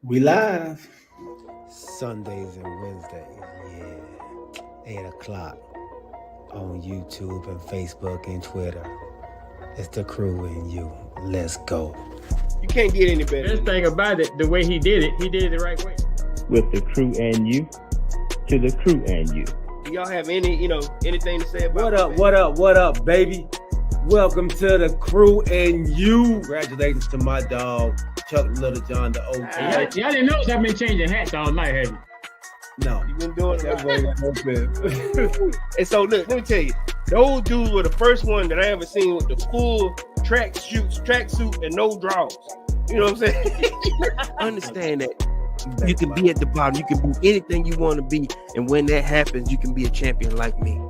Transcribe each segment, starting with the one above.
We live. Sundays and Wednesdays, yeah. 8 o'clock on YouTube and Facebook and Twitter. It's the crew and you. Let's go. You can't get any better. Best thing about it, the way he did it the right way. With the crew and you, to the crew and you. Do y'all have anything to say about What up, baby? Welcome to the crew and you. Congratulations to my dog, Chuck Little John, the OG. Y'all didn't notice I've been changing hats all night, have you? No. You've been doing that. And so look, let me tell you, those dudes were the first one that I ever seen with the full tracksuit and no drawers. You know what I'm saying? Understand that you can be at the bottom, you can be anything you want to be, and when that happens, you can be a champion like me.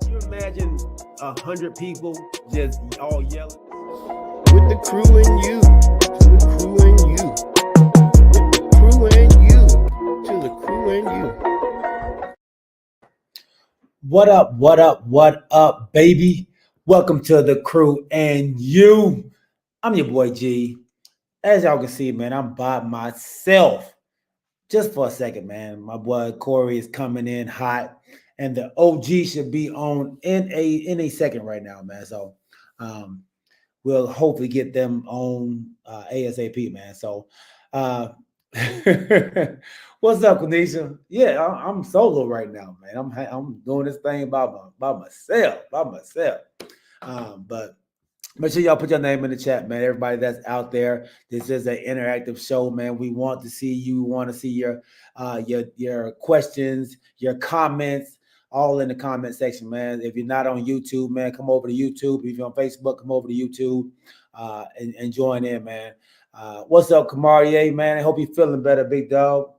Can you imagine 100 people just all yelling? With the crew and you, to the crew and you. With the crew and you, to the crew and you. What up, baby? Welcome to the crew and you. I'm your boy G. As y'all can see, man, I'm by myself. Just for a second, man. My boy Corey is coming in hot, and the OG should be on in a second right now, man. So we'll hopefully get them on ASAP, man. So what's up, Kanisha? Yeah, I'm solo right now, man. I'm doing this thing by myself. But make sure y'all put your name in the chat, man. Everybody that's out there, this is an interactive show, man. We want to see you. We want to see your questions, your comments, all in the comment section, man. If you're not on YouTube, man, come over to YouTube. If you're on Facebook, come over to YouTube and join in, man. What's up, Kamarie, man? I hope you're feeling better, big dog.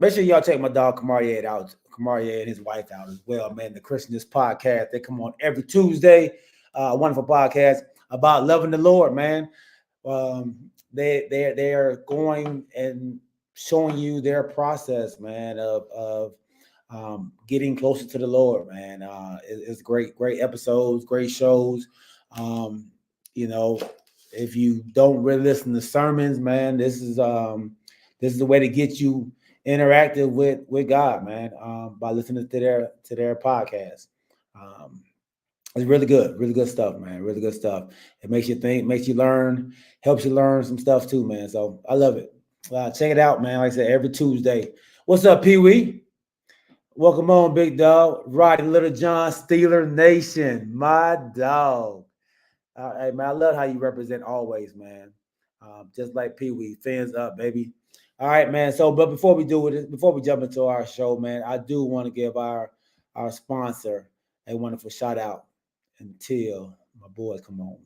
Make sure y'all check my dog Kamarie out. Kamarie and his wife out as well, man. The Christianist podcast. They come on every Tuesday. Wonderful podcast about loving the Lord, man. They are going and showing you their process, man, of getting closer to the Lord, man. It's great episodes, great shows. If you don't really listen to sermons, man, this is the way to get you interactive with God, man. By listening to their podcast. It's really good stuff, man. Really good stuff. It makes you think, makes you learn, helps you learn some stuff too, man. So I love it. Check it out, man. Like I said, every Tuesday. What's up, Pee Wee? Welcome on, big dog. Roddy Little John, Steeler Nation, my dog. Hey, man, I love how you represent always, man. Just like Pee Wee, fans up, baby. All right, man. So, but before we jump into our show, man, I do want to give our sponsor a wonderful shout out until my boys come on.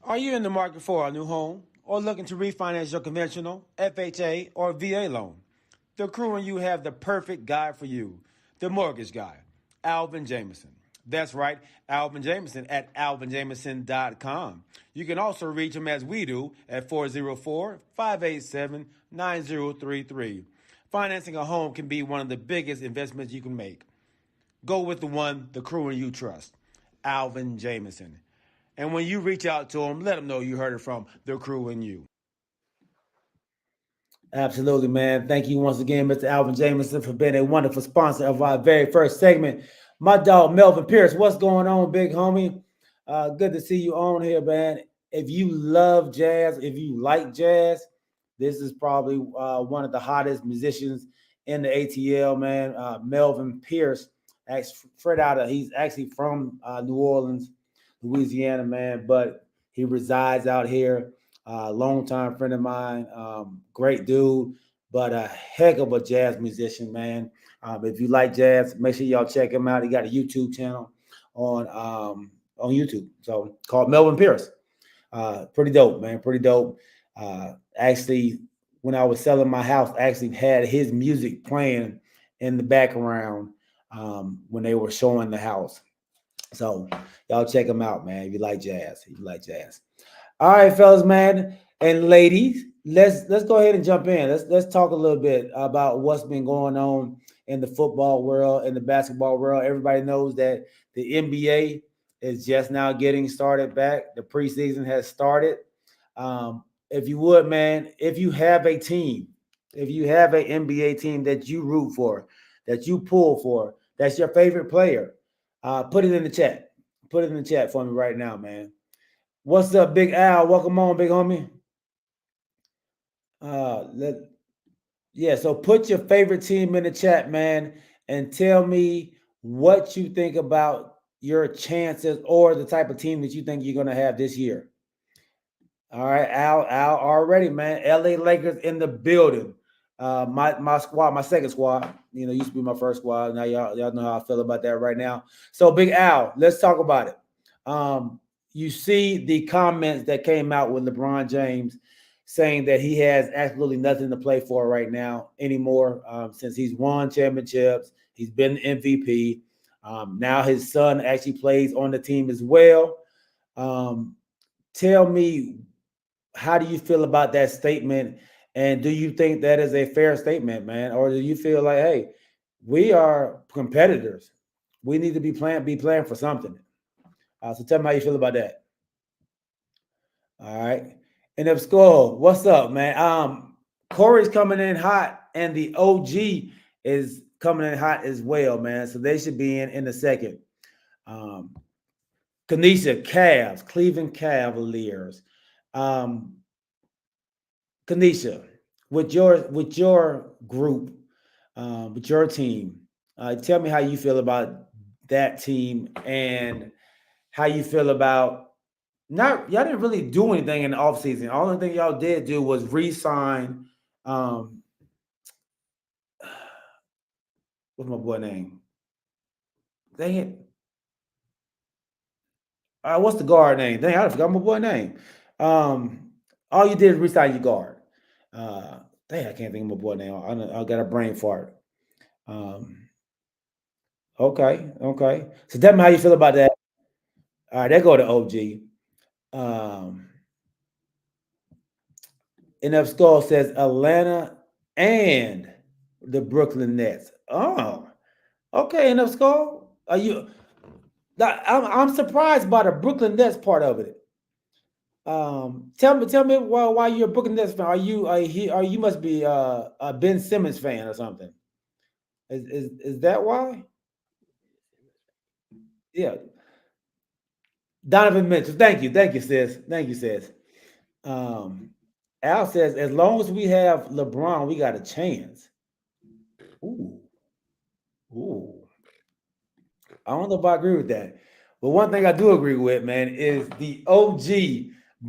Are you in the market for a new home or looking to refinance your conventional, FHA, or VA loan? The crew and you have the perfect guy for you, the mortgage guy, Alvin Jameson. That's right, Alvin Jameson at alvinjameson.com. You can also reach him as we do at 404-587-9033. Financing a home can be one of the biggest investments you can make. Go with the one the crew and you trust, Alvin Jameson. And when you reach out to him, let him know you heard it from the crew and you. Absolutely, man. Thank you once again, Mr. Alvin Jameson, for being a wonderful sponsor of our very first segment. My dog, Melvin Pierce, what's going on, big homie? Good to see you on here, man. If you love jazz, if you like jazz, this is probably one of the hottest musicians in the ATL, man. Melvin Pierce, he's actually from New Orleans, Louisiana, man, but he resides out here. Longtime friend of mine, great dude, but a heck of a jazz musician, man. If you like jazz, make sure y'all check him out. He got a YouTube channel on YouTube, so called Melvin Pierce. Pretty dope, man. Pretty dope. Actually, when I was selling my house, I actually had his music playing in the background when they were showing the house. So y'all check him out, man. If you like jazz, All right, fellas, man, and ladies, let's go ahead and jump in. Let's talk a little bit about what's been going on in the football world, in the basketball world. Everybody knows that the NBA is just now getting started back. The preseason has started. If you would, man, if you have a team, if you have an NBA team that you root for, that you pull for, that's your favorite player, put it in the chat. Put it in the chat for me right now, man. What's up, Big Al? Welcome on, big homie. So put your favorite team in the chat, man, and tell me what you think about your chances or the type of team that you think you're going to have this year. All right, Al already, man. LA Lakers in the building. My squad, my second squad, used to be my first squad. Now y'all know how I feel about that right now. So Big Al, let's talk about it. You see the comments that came out with LeBron James saying that he has absolutely nothing to play for right now anymore, since he's won championships. He's been MVP. Now his son actually plays on the team as well. Tell me, how do you feel about that statement? And do you think that is a fair statement, man? Or do you feel like, hey, we are competitors. We need to be playing for something. So tell me how you feel about that. All right. And if Skull, what's up, man? Corey's coming in hot, and the OG is coming in hot as well, man. So they should be in a second. Kanisha, Cavs, Cleveland Cavaliers. Kanisha, with your group, with your team, tell me how you feel about that team and how you feel about y'all didn't really do anything in the offseason. The only thing y'all did do was re-sign what's my boy name? Dang it. What's the guard name? Dang, I forgot my boy name. All you did is re-sign your guard. Dang, I can't think of my boy name. I got a brain fart. Okay. So tell me how you feel about that. All right, there go to OG. NF Skull says Atlanta and the Brooklyn Nets. Oh, okay, NF Skull. I'm surprised by the Brooklyn Nets part of it. Tell me why you're a Brooklyn Nets fan. Are you must be a Ben Simmons fan or something? Is that why? Yeah. Donovan Mitchell. Thank you, sis. Al says, as long as we have LeBron, we got a chance. Ooh. I don't know if I agree with that. But one thing I do agree with, man, is the OG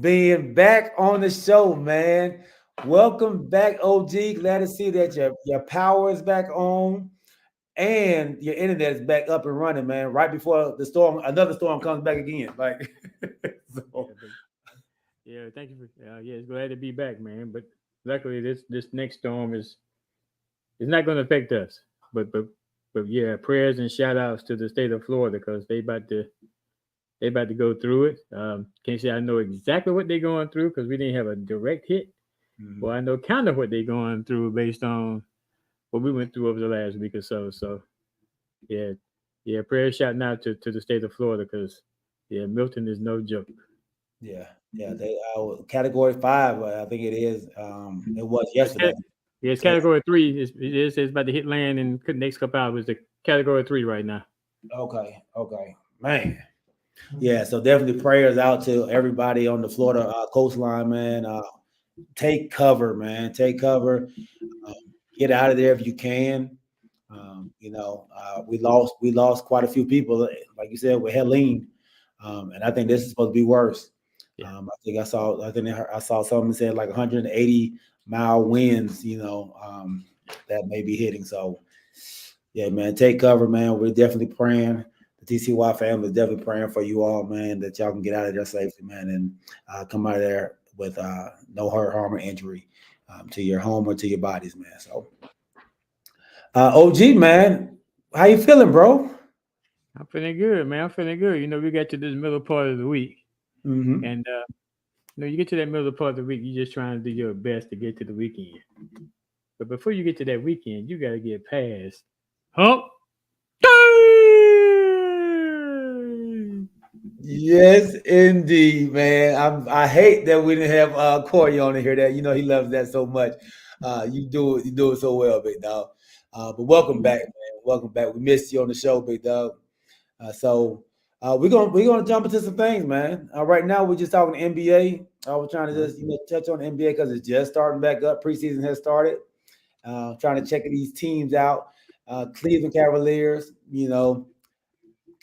being back on the show, man. Welcome back, OG. Glad to see that your power is back on and your internet is back up and running, man. Right before another storm comes back again. Like, so. Yeah, thank you for. It's glad to be back, man. But luckily, this next storm is not going to affect us. But yeah, prayers and shout outs to the state of Florida because they about to go through it. Can't say I know exactly what they're going through because we didn't have a direct hit. Mm-hmm. Well, I know kind of what they're going through based on what we went through over the last week or so. So yeah, prayers shouting out to the state of Florida because Milton is no joke. Yeah, they category 5, I think it is. It was yesterday. Yeah, it's category 3. It's about to hit land in the next couple hours. The category 3 right now. Okay, man. Yeah, so definitely prayers out to everybody on the Florida coastline, man. Take cover, man. Take cover. Get out of there if you can. We lost quite a few people, like you said, with Helene, and I think this is supposed to be worse. Yeah. I saw something said like 180-mile winds, that may be hitting. So, yeah, man, take cover, man. We're definitely praying. The TCY family is definitely praying for you all, man, that y'all can get out of there safely, man, and come out of there with no hurt, harm, or injury to your home or to your bodies, man. So, OG, man, how you feeling, bro? I'm feeling good, man. I'm feeling good. We got to this middle part of the week. Mm-hmm. And, you get to that middle part of the week, you're just trying to do your best to get to the weekend. But before you get to that weekend, you got to get past hump day. Yes, indeed, man. I hate that we didn't have Corey on to hear that. You know he loves that so much. You do it so well, big dog. But welcome back, man. Welcome back. We missed you on the show, big dog. We're gonna jump into some things, man. Right now we're just talking NBA. We're trying to just touch on the NBA because it's just starting back up. Preseason has started. Trying to check these teams out. Cleveland Cavaliers,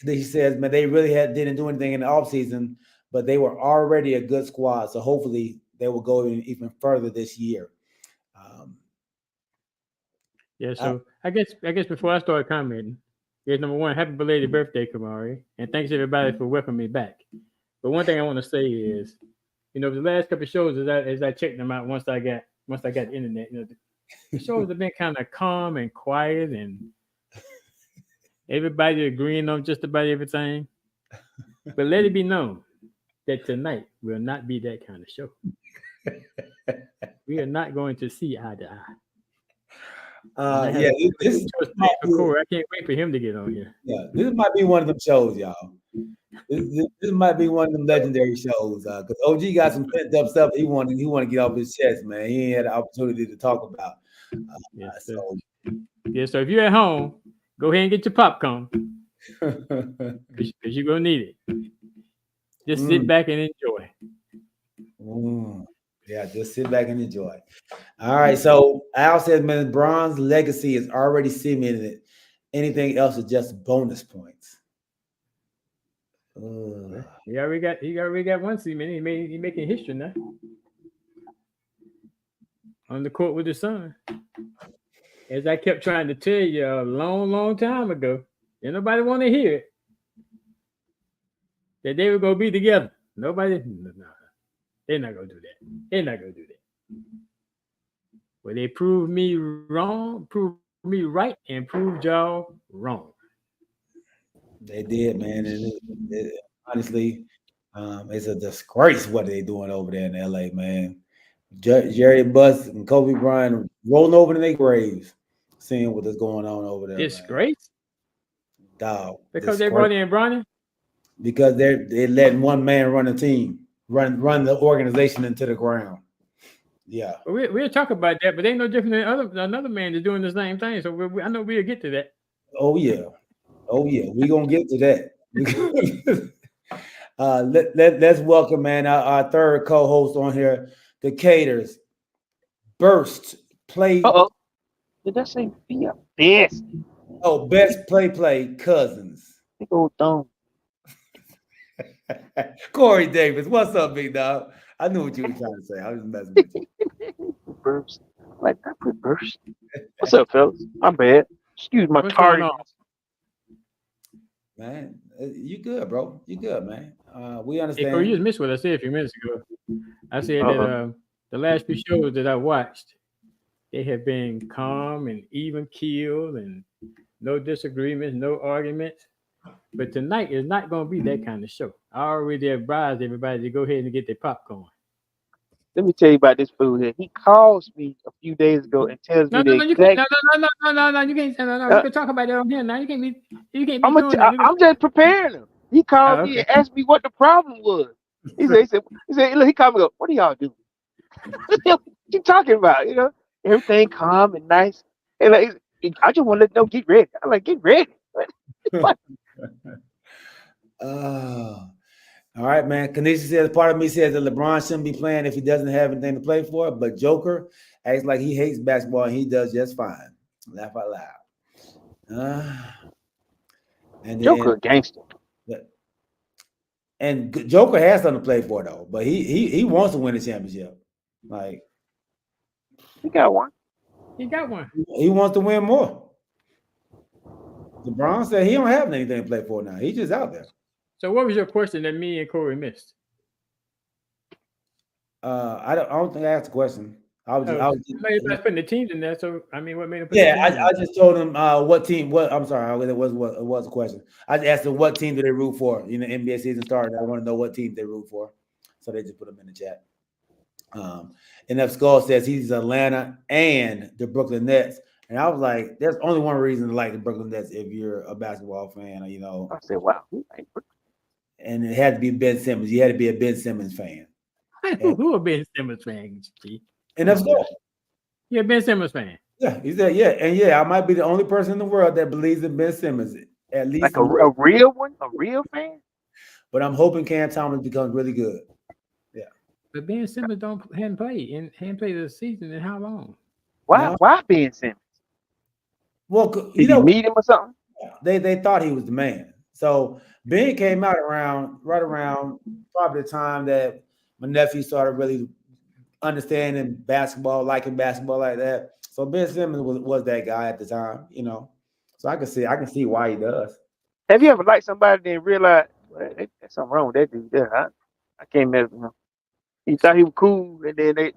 he says, man, they really didn't do anything in the offseason, but they were already a good squad. So hopefully they will go even further this year. So I guess before I start commenting, here's number one, happy belated birthday, Kamari, and thanks everybody for welcoming me back. But one thing I want to say is, the last couple of shows as I checked them out once I got the internet, the shows have been kind of calm and quiet, and everybody agreeing on just about everything. But let it be known that tonight will not be that kind of show. We are not going to see eye to eye. This Corey. I can't wait for him to get on here. Yeah, this might be one of them shows, y'all. This might be one of them legendary shows because OG got some pent up stuff he wanted to get off his chest, man. He ain't had the opportunity to talk about. So if you're at home, go ahead and get your popcorn because you're gonna need it. Just sit back and enjoy. Yeah, just sit back and enjoy. All right. So Al says, man, LeBron's legacy is already cemented. Anything else is just bonus points. He already got one cement. He making history now. On the court with his son. As I kept trying to tell you a long, long time ago, and nobody want to hear it, that they were gonna be together. Nobody. No. They're not gonna do that. Well, they proved me wrong, proved me right, and proved y'all wrong. They did, man. And honestly, it's a disgrace what they're doing over there in LA, man. Jerry Buss and Kobe Bryant rolling over in their graves, seeing what is going on over there. Disgrace? Dog. Because they brought in Bronny? Because they're letting one man run the team. Run the organization into the ground. Yeah, we'll talk about that, but they ain't no different than another man that's doing the same thing. So I know we'll get to that. Oh yeah, we're gonna get to that. Let's welcome, man, our third co-host on here, the Caters. Burst play. Did that say be a best? Oh, best play Cousins. Big old thumb. Corey Davis, what's up, big dog? I knew what you were trying to say. I was messing with you. Burst. Like I put burst. What's up, fellas? I'm bad. Excuse my target. Man, you good, bro. You good, man. We understand. Hey, Corey, you just missed what I said a few minutes ago. I said that the last few shows that I watched, they have been calm and even keeled and no disagreements, no arguments. But tonight is not going to be that kind of show. I already advised everybody to go ahead and get their popcorn. Let me tell you about this fool here. He calls me a few days ago and tells me No, you can't say no. You can talk about that on here now. You can't be I'm just preparing him. He called me and asked me what the problem was. He said, look, he called me and go, what do y'all do? What you talking about? Everything calm and nice. And like, I just want to let them know, get ready. I'm like, get ready. What? All right, man. Kanisha says, part of me says that LeBron shouldn't be playing if he doesn't have anything to play for, but Joker acts like he hates basketball and he does just fine. Laugh out loud. And Joker gangster. And Joker has something to play for, though, but he wants to win a championship. Like, he got one. He wants to win more. LeBron said he don't have anything to play for now. He's just out there. So what was your question that me and Corey missed? I don't think I asked a question. I was just putting the teams in there. So I mean, what made him? I just told him what team. I'm sorry, it was a question. I just asked them what team do they root for. NBA season started. I want to know what team they root for. So they just put them in the chat. And if Skull says he's Atlanta and the Brooklyn Nets. And I was like, there's only one reason to like the Brooklyn Nets if you're a basketball fan, I said, wow. and it had to be Ben Simmons. You had to be a Ben Simmons fan. Who a Ben Simmons fan? G? And that's good. Yeah, Ben Simmons fan. Yeah, he said, yeah, and yeah, I might be the only person in the world that believes in Ben Simmons, at least like a real one, a real fan. But I'm hoping Cam Thomas becomes really good. Yeah. But Ben Simmons hadn't played the season in how long? Why? No. Why Ben Simmons? Well, Did you meet him or something? They thought he was the man. So Ben came out right around probably the time that my nephew started really understanding basketball, liking basketball like that. So Ben Simmons was that guy at the time, you know. So I can see why he does. Have you ever liked somebody and realized there's something wrong with that dude there? I can't mess with him. You thought he was cool, and then they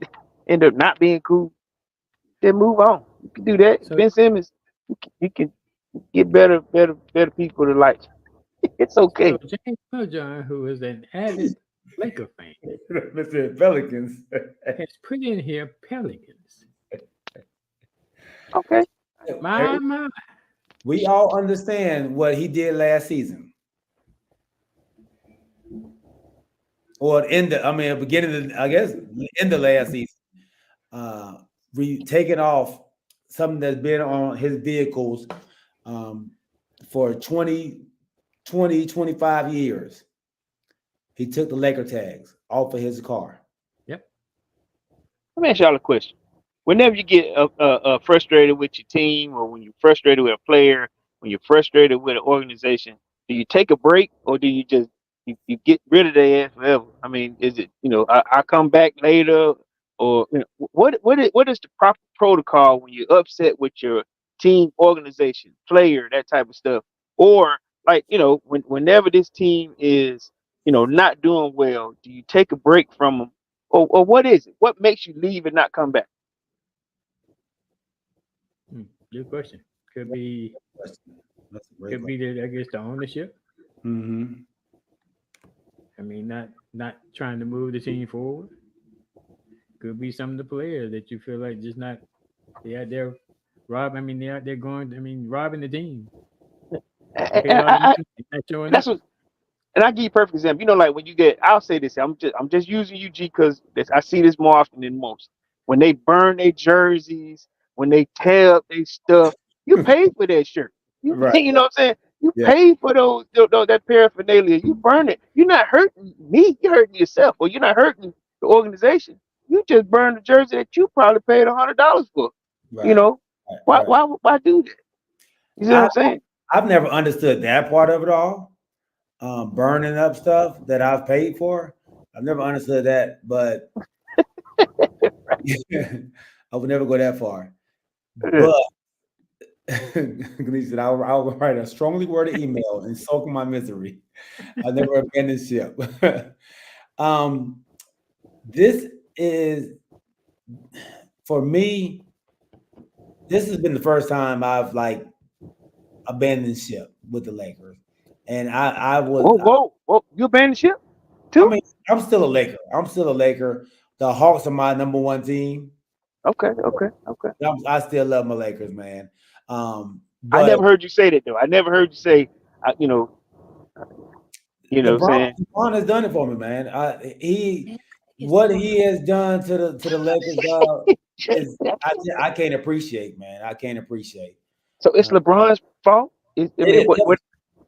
end up not being cool. Then move on. You can do that. So- Ben Simmons, you can get better people to like. It's okay. So James John, who is an avid Laker fan, Mr. Pelicans. has put in here Pelicans. Okay. My. We all understand what he did last season. Or beginning of, I guess, in the last season. We taking off something that's been on his vehicles for 25 years. He took the Laker tags off of his car. Yep. Let me ask y'all a question. Whenever you get frustrated with your team, or when you're frustrated with a player, when you're frustrated with an organization, do you take a break, or do you just you get rid of their ass forever? I mean, is it I come back later, or what is the proper protocol when you're upset with your team, organization, player, that type of stuff, or like whenever this team is not doing well, do you take a break from them, or what is it? What makes you leave and not come back? Good question. Could be the ownership. Mm-hmm. I mean, not trying to move the team forward. Could be some of the players that you feel like just not they out there robbing. I mean, they out there robbing the team. That's what. And I give you a perfect example. Like when you get, I'll say this. I'm just using you, G, because I see this more often than most. When they burn their jerseys, when they tear up their stuff, you pay for that shirt. Right. You know what I'm saying? You pay for that paraphernalia. You burn it. You're not hurting me. You're hurting yourself, or you're not hurting the organization. You just burn the jersey that you probably paid $100 for. Right. Why do that? You see what I'm saying? I've never understood that part of it all. Burning up stuff that I've paid for. I've never understood that, but I would never go that far. But he said, I'll write a strongly worded email and soak in my misery. I've never abandoned ship. This is, for me, this has been the first time I've abandoned ship with the Lakers. And I was. Whoa! You abandoned ship too? I mean, I'm still a Laker. The Hawks are my number one team. Okay. I still love my Lakers, man. I never heard you say that though. I never heard you say, saying LeBron has done it for me, man. What he has done to the Lakers is I can't appreciate, man. I can't appreciate. So it's LeBron's fault.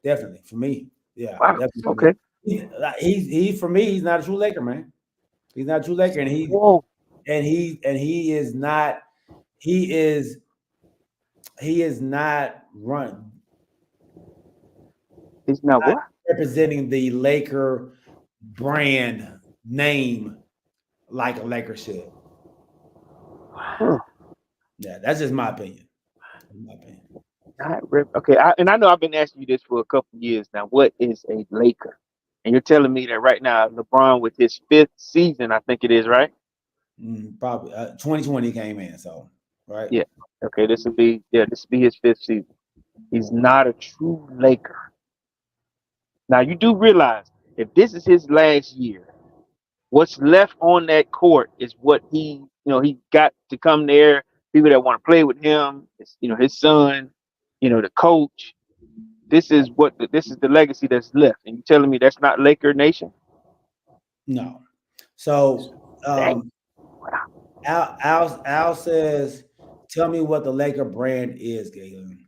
Definitely for me. Yeah. Wow. Okay. He for me, he's not a true Laker, man. He's not a true Laker, and he is not. He is not run. He's not what? Representing the Laker brand name like a Laker should. Yeah, that's just my opinion. Okay, and I know I've been asking you this for a couple of years now. What is a Laker? And you're telling me that right now, LeBron with his 5th season, I think it is, right? Probably 2020 came in, so right. Yeah. Okay, this will be his 5th season. He's not a true Laker. Now you do realize if this is his last year, what's left on that court is what he got to come there. People that want to play with him, his son, the coach. this is the legacy that's left, and you telling me that's not Laker Nation? No. So Dang. Al says, tell me what the Laker brand is, Galen.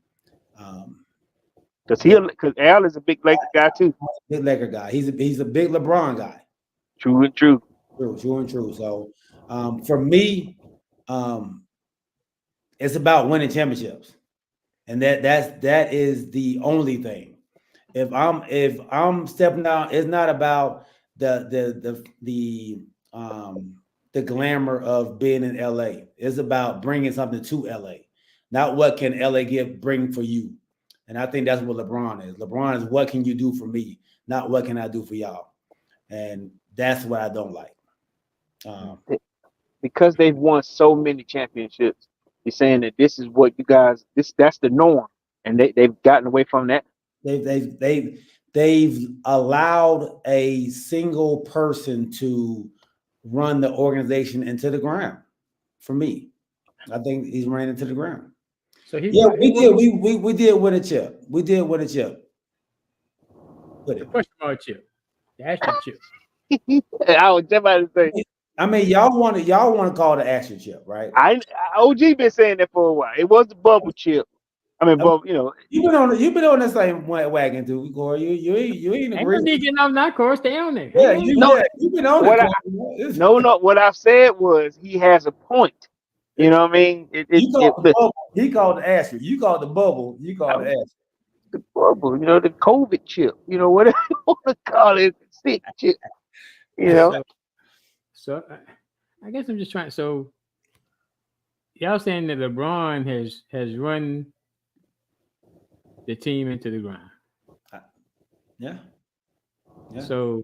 Because Al is a big Laker guy too. Big Laker guy. He's a big LeBron guy. True and true. True and true. So for me, it's about winning championships. And that is the only thing. If I'm stepping out, it's not about the glamour of being in LA. It's about bringing something to LA. Not what can LA bring for you. And I think that's what LeBron is. LeBron is what can you do for me, not what can I do for y'all. And that's what I don't like. Because they've won so many championships, you're saying that this is what you guys that's the norm, and they've gotten away from that. They've allowed a single person to run the organization into the ground. For me, I think he's running into the ground. So we did win a chip. We did win a chip. The question mark chip, the Astro chip. I was just about to say. I mean, y'all want to call it the Astro chip, right? OG been saying that for a while. It was the bubble chip. I mean, you've been on the same wagon too, Corey. You ain't agree. Ain't no getting off that course. They on it. Yeah, you've been on it. No. What I said was he has a point. You know what I mean? He called the Astro. You called the bubble. You called the Astro. The bubble. The COVID chip. Whatever you want to call it, sick chip. So I guess I'm just trying. So y'all saying that LeBron has run the team into the ground. Yeah. So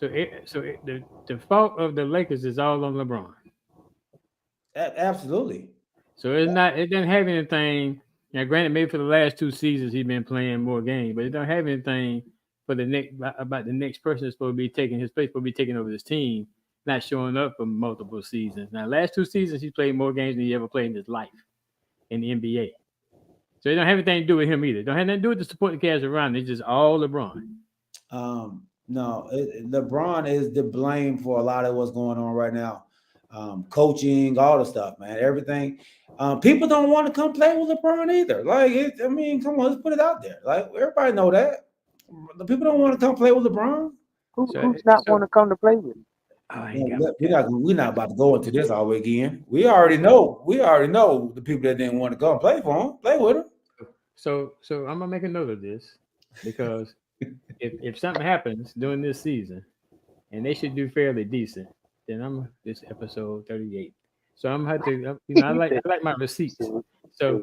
the fault of the Lakers is all on LeBron. Absolutely. So it doesn't have anything. Now, granted, maybe for the last 2 seasons he's been playing more games, but it don't have anything for the next person that's supposed to be taking his place, supposed to be taking over this team, not showing up for multiple seasons. Now, last 2 seasons he's played more games than he ever played in his life in the NBA. So it don't have anything to do with him either. It don't have nothing to do with the supporting cast around. It's just all LeBron. No, LeBron is to blame for a lot of what's going on right now. Coaching, all the stuff, man, everything. People don't want to come play with LeBron either. Come on, let's put it out there. Like, everybody know that. The people don't want to come play with LeBron. Who's not want to come to play with him? We're not about to go into this all again. We already know the people that didn't want to come play with him. So I'm gonna make a note of this, because if something happens during this season, and they should do fairly decent, then this episode 38. So I'm gonna have to, I like my receipts. So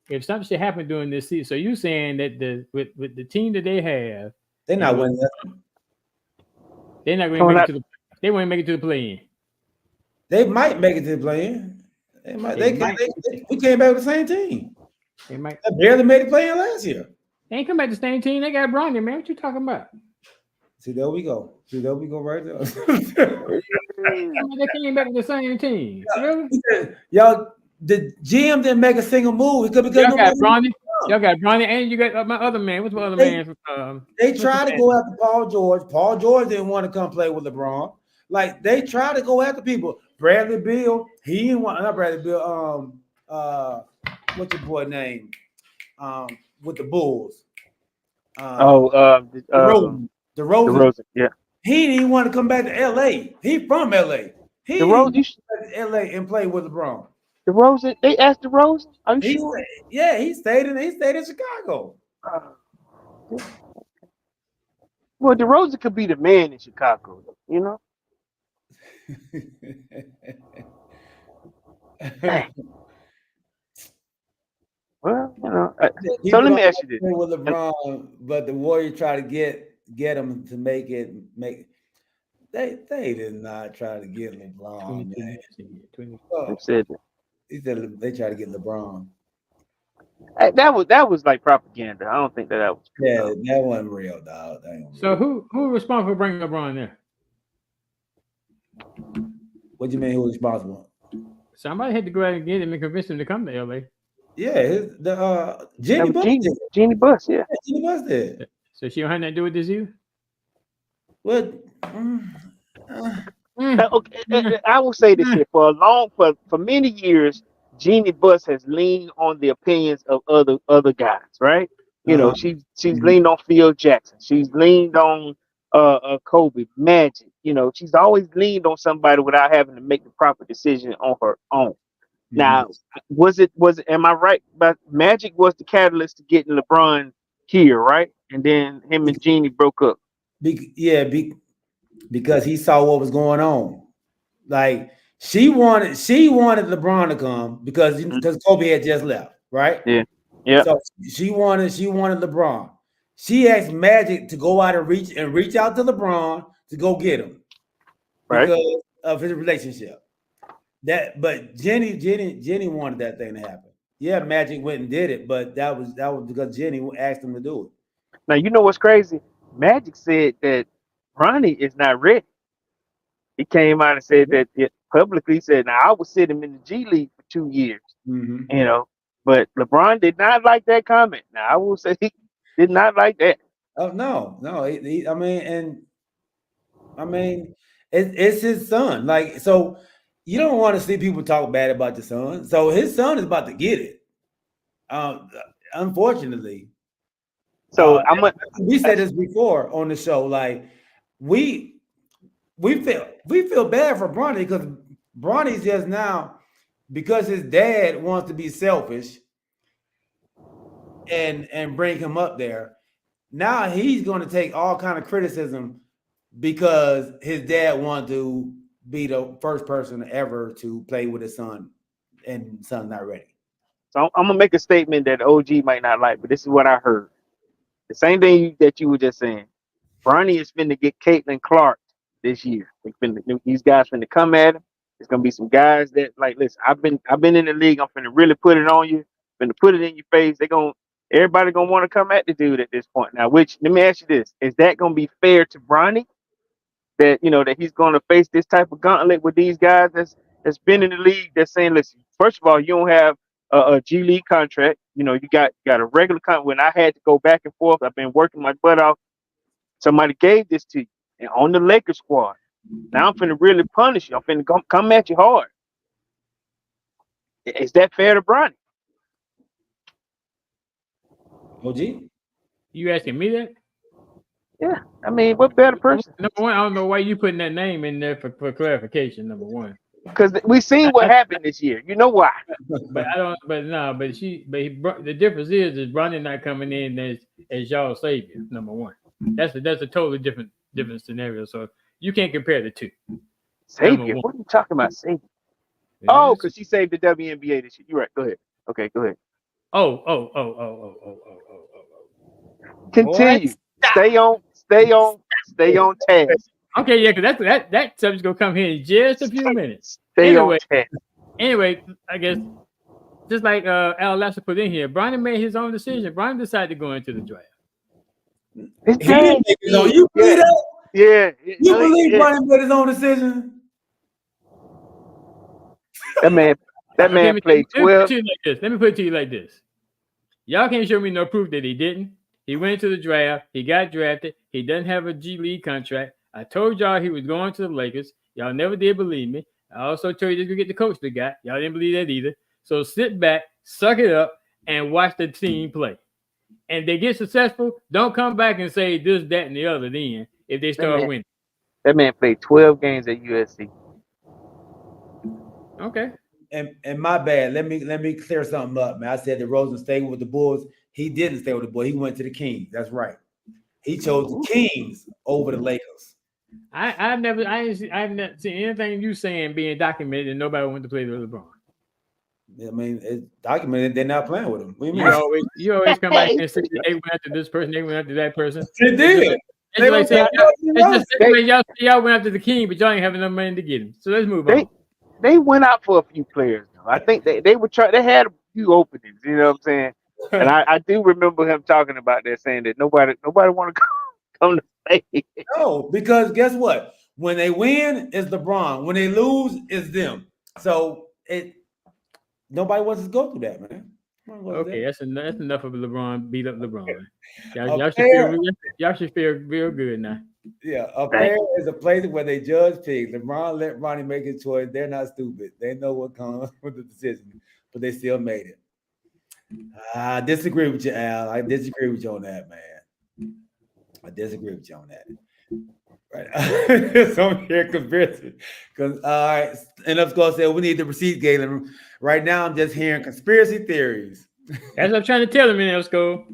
if something should happen during this season, so you saying that with the team that they have, they're not winning. They're not going to make it to the. They won't make it to the play-in. They might make it to the play-in. They might. We came back with the same team. They might. They barely made it play-in last year. They ain't come back to the same team. They got Bronny, man. What you talking about? See, there we go right there. They came back to the same team. Really? Y'all, the GM didn't make a single move. Y'all got Bronny. Y'all got Bronny, and you got my other man. What's my other man? They tried to go after Paul George. Paul George didn't want to come play with LeBron. Like, they try to go after people. Bradley Beal, he didn't want. Not Bradley Beal. What's your boy name? With the Bulls. DeRozan. Yeah. He didn't want to come back to LA. He from LA. He didn't come back to LA and play with LeBron. DeRozan, they asked DeRozan. Are you sure? Yeah, he stayed in Chicago. Well, DeRozan could be the man in Chicago, you know. Well, you know. So let me ask you this: with LeBron, but the Warriors try to get him to make it. They did not try to get LeBron. Man. He said they tried to get LeBron. That was like propaganda. I don't think that was. Yeah, that wasn't real, dog. So who responsible for bringing LeBron there? What do you mean? Who's responsible? Somebody had to go out and get him and convince him to come to LA. Yeah, Jenny Buss did. Jeannie Buss, yeah. Yeah, Jenny Buss did. So she don't have nothing to do with this either? What? Okay, I will say this here for many years, Jeannie Buss has leaned on the opinions of other guys, right? You know, Uh-huh. she's leaned on Phil Jackson. She's leaned on Kobe, Magic. You know, she's always leaned on somebody without having to make the proper decision on her own. Mhm. Now, am I right? But Magic was the catalyst to getting LeBron here, right? And then him and Jeannie broke up. Because he saw what was going on. Like she wanted LeBron to come because Mhm. Kobe had just left, right? Yeah, yeah, So she wanted LeBron. She asked Magic to go out and reach out to LeBron to go get him right. because of his relationship. But Jenny wanted that thing to happen. Yeah, Magic went and did it, but that was because Jenny asked him to do it. Now you know what's crazy? Magic said that Ronnie is not ready. He came out and said that publicly. He said, "Now I was sitting in the G League for 2 years, Mm-hmm. you know." But LeBron did not like that comment. Now I will say he did not like that. Oh no. I mean, it's his son. Like, so you don't want to see people talk bad about your son. So his son is about to get it. Unfortunately, So I'm a, we said this before on the show. Like, we feel bad for Bronny because Bronny's just now, because his dad wants to be selfish and bring him up there. Now he's going to take all kind of criticism because his dad wanted to be the first person ever to play with his son, and son's not ready. so I'm gonna make a statement that OG might not like, but this is what I heard. The same thing that you were just saying. Bronny is finna get Caitlin Clark this year. These guys finna come at him. There's gonna be some guys that like, listen, I've been in the league. I'm finna really put it on you. Finna put it in your face. Everybody gonna want to come at the dude at this point. Now, which let me ask you this: is that gonna be fair to Bronny? That that he's gonna face this type of gauntlet with these guys that's been in the league that's saying, listen, first of all, you don't have a G League contract. You got a regular contract. When I had to go back and forth, I've been working my butt off. Somebody gave this to you, and on the Lakers squad. Now I'm finna really punish you. I'm finna come at you hard. Is that fair to Bronny? OG? You asking me that? Yeah. I mean, what better person? Number one, I don't know why you putting that name in there for clarification. Number one, Because we seen what happened this year. You know why? but I don't. But no. But the difference is Bronny not coming in as y'all savior. Number one, that's a totally different scenario. So you can't compare the two. Savior? What are you talking about, Savior? Yes. Oh, because she saved the WNBA this year. You're right. Go ahead. Okay, go ahead. Oh. Continue. Stay on task. Okay, yeah, because that subject's gonna come here in just a few minutes. Stay on task. Anyway, I guess just like Al Lasser put in here, Bronny made his own decision. Bronny decided to go into the draft. He didn't make his own. You believe that? Yeah. You believe Bronny made his own decision? That man played 12. Let me put it to you like this. Y'all can't show me no proof that he didn't. He went to the draft. He got drafted. He doesn't have a G League contract. I told y'all he was going to the Lakers. Y'all never did believe me. I also told you to get the coach they got. Y'all didn't believe that either. So sit back, suck it up, and watch the team play. And they get successful, don't come back and say this, that, and the other then if they start winning. That man played 12 games at USC. Okay. And my bad. Let me clear something up, man. I said that Rosen stayed with the Bulls. He didn't stay with the Bulls. He went to the Kings. That's right. He chose the Kings over the Lakers. I've never seen anything you saying being documented and nobody wanted to play with LeBron. I mean, it's documented. They're not playing with him. What do you mean? You always come back and say they went after this person, they went after that person. They did. Y'all went after the King, but y'all ain't having enough money to get him. So let's move on. They went out for a few players. Though. I think they were trying. They had a few openings. You know what I'm saying? And I do remember him talking about that, saying that nobody want to come to play. No, because guess what? When they win, it's LeBron. When they lose, it's them. So nobody wants to go through that, man. Okay, that's enough of LeBron beat up LeBron. A Y'all should feel real good now. Yeah, a pair is a place where they judge pigs. LeBron let Ronnie make his choice. They're not stupid. They know what comes with the decision, but they still made it. I disagree with you, Al. I disagree with you on that, man. I disagree with you on that. Right. So I'm here conspiracy. Because all right, and of course we need the receipt, Galen. Right now I'm just hearing conspiracy theories. That's what I'm trying to tell him in Elsco.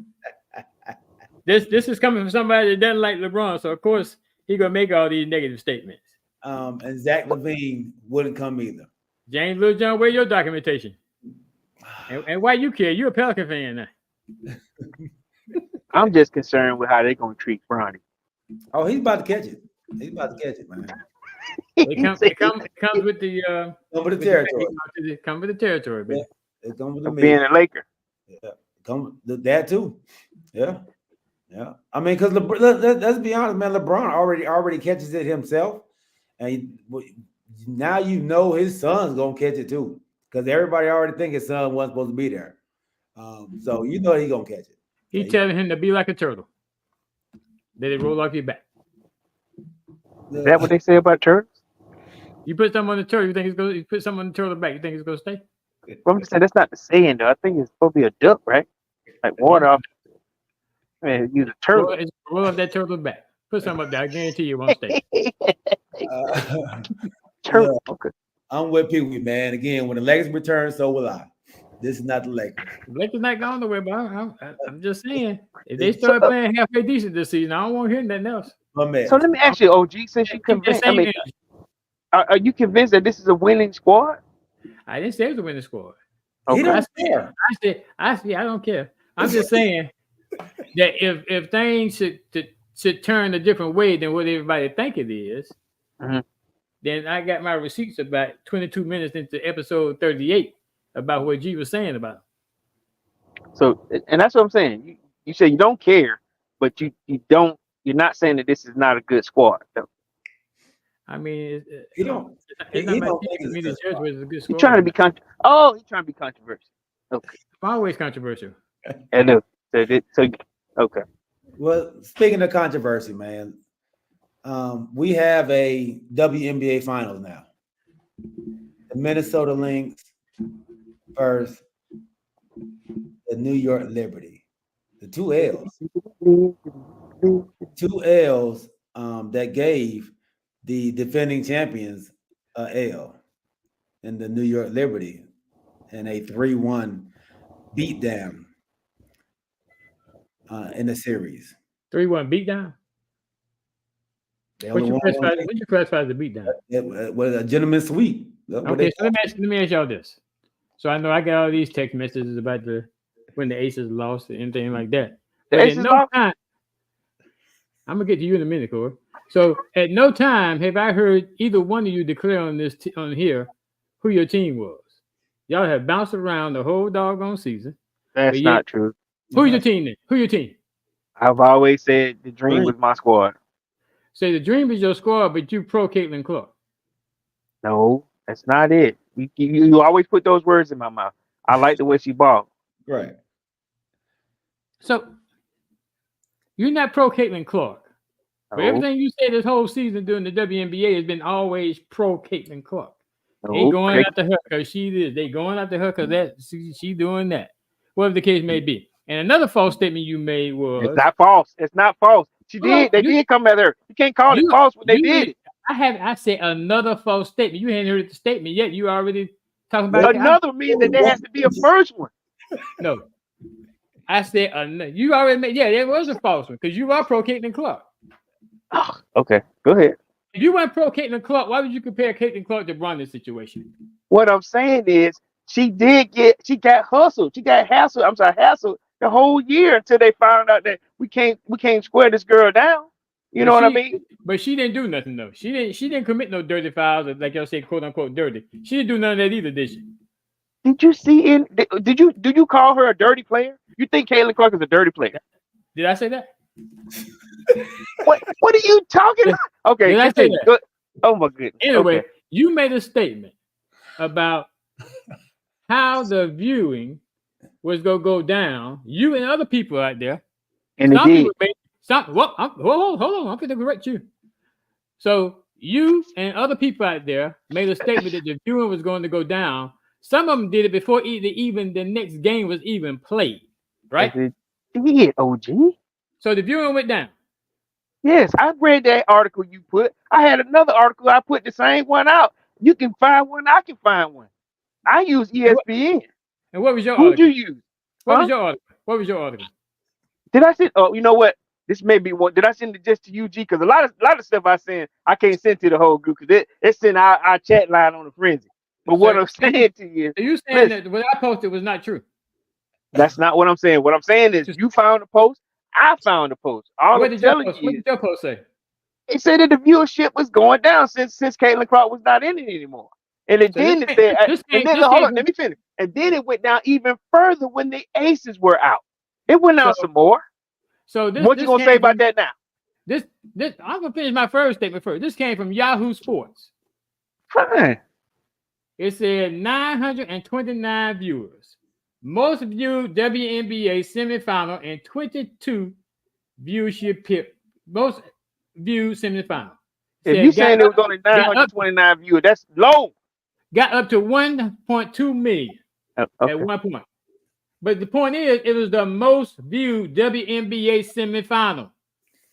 This is coming from somebody that doesn't like LeBron, so of course he's gonna make all these negative statements. And Zach Levine wouldn't come either. James Lil John, where your documentation? And why you care? You're a Pelican fan now. I'm just concerned with how they're gonna treat Bronny. Oh, he's about to catch it. He's about to catch it, man. It comes with the come with the territory. Come with the territory, baby. It comes with the being a Laker. Yeah, come that too. Yeah. I mean, because let's be honest, man. LeBron already catches it himself, and now you know his son's gonna catch it too, because everybody already think his son wasn't supposed to be there. So you know he's gonna catch it. He's telling him to be like a turtle. Let it roll off your back. Is that what they say about turtles? You put something on the turtle, you think it's going? You put something on the turtle back, you think it's going to stay? Well, I'm just saying that's not the saying though. I think it's supposed to be a duck, right? Like water off. Man, use a turtle. Roll off that turtle back. Put something up there. I guarantee you it won't stay. Turtle. Okay. I'm with Pee Wee, man. Again, when the Lakers return, so will I. This is not the Lakers. The Lakers not going nowhere, but I'm just saying, if they start playing halfway decent this season, I don't want to hear nothing else. So let me ask you, OG, since you convinced, are you convinced that this is a winning squad? I didn't say it was a winning squad. Okay. He don't care. I don't care. I'm just saying that if things should turn a different way than what everybody think it is, then I got my receipts about 22 minutes into episode 38 about what G was saying about him. So, and that's what I'm saying. You say you don't care, but you're not saying that this is not a good squad. Though. I mean, you don't. It's not my me to judge whether it's a good squad. He's trying to be he's trying to be controversial. Okay. I'm always controversial. I know. So okay. Well, speaking of controversy, man, we have a WNBA Finals now. The Minnesota Lynx versus the New York Liberty. The two L's that gave the defending champions a L in the New York Liberty and a 3-1 beatdown in the series. 3-1 beatdown? What you classify as a beatdown? It was a gentleman's sweep. Okay, so let me ask y'all this. So I know I got all these text messages about when the Aces lost or anything like that. But at no time, I'm gonna get to you in a minute, Corey. So at no time have I heard either one of you declare on here who your team was. Y'all have bounced around the whole doggone season. That's not true. Who's your team then? Who your team? I've always said the Dream was my squad. So the Dream is your squad, but you pro Caitlin Clark. No, that's not it. You always put those words in my mouth. I like the way she balled. Right. So you're not pro Caitlin Clark. No. But everything you say this whole season during the WNBA has been always pro Caitlin Clark. No, they going after her because she is. They going after her because she doing that. Whatever the case may be. And another false statement you made was it's not false. It's not false. She did. They did come at her. You can't call it false when they did it. I said another false statement. You hadn't heard the statement yet. You already talking about another means that there has to be a first one. No. I said another. You already made there was a false one because you are pro Caitlin Clark. Oh, okay. Go ahead. If you weren't pro Caitlin Clark, why would you compare Caitlin Clark to Bron in this situation? What I'm saying is she got hustled. She got hassled the whole year until they found out that we can't square this girl down. You know what I mean? But she didn't do nothing though. She didn't commit no dirty fouls, or like y'all say, quote unquote dirty. She didn't do none of that either, did she? Did you see did you call her a dirty player? You think Caitlin Clark is a dirty player? Did I say that? What are you talking about? Okay, did I say that? Oh my goodness. Anyway, you made a statement about how the viewing was gonna go down, you and other people out there, And some it people did. made some. Well, hold on, I'm going to correct you. So you and other people out there made a statement that the viewing was going to go down. Some of them did it before even the next game was even played, right? Yes, it did, OG. So the viewing went down. Yes, I read that article you put. I had another article. I put the same one out. You can find one. I can find one. I use ESPN. And what was your Who'd you article? use? What Huh? was your article? What was your article? Did I send? Oh, you know what? This may be one. Did I send it just to UG? Because a lot of stuff I send, I can't send to the whole group because it's in our chat line on the frenzy. But what I'm saying to you, Are you saying listen, that what I posted was not true? that's not what I'm saying. What I'm saying is you found the post. I found the post. All What I'm did your telling post? you What is did your post say? it said that the viewership was going down since Caitlin Clark was not in it anymore. And So then it said, and then this hold came on, let me finish. And then it went down even further when the aces were out. It went down some more. So What you gonna say about that now? This I'm gonna finish my first statement first. This came from Yahoo Sports. Fine. It said 929 viewers. Most viewed WNBA semifinal and 22 viewership. Most viewed semifinal. If you saying it was only 929 viewers, that's low. Got up to 1.2 million Okay. at one point. But the point is, it was the most viewed WNBA semifinal.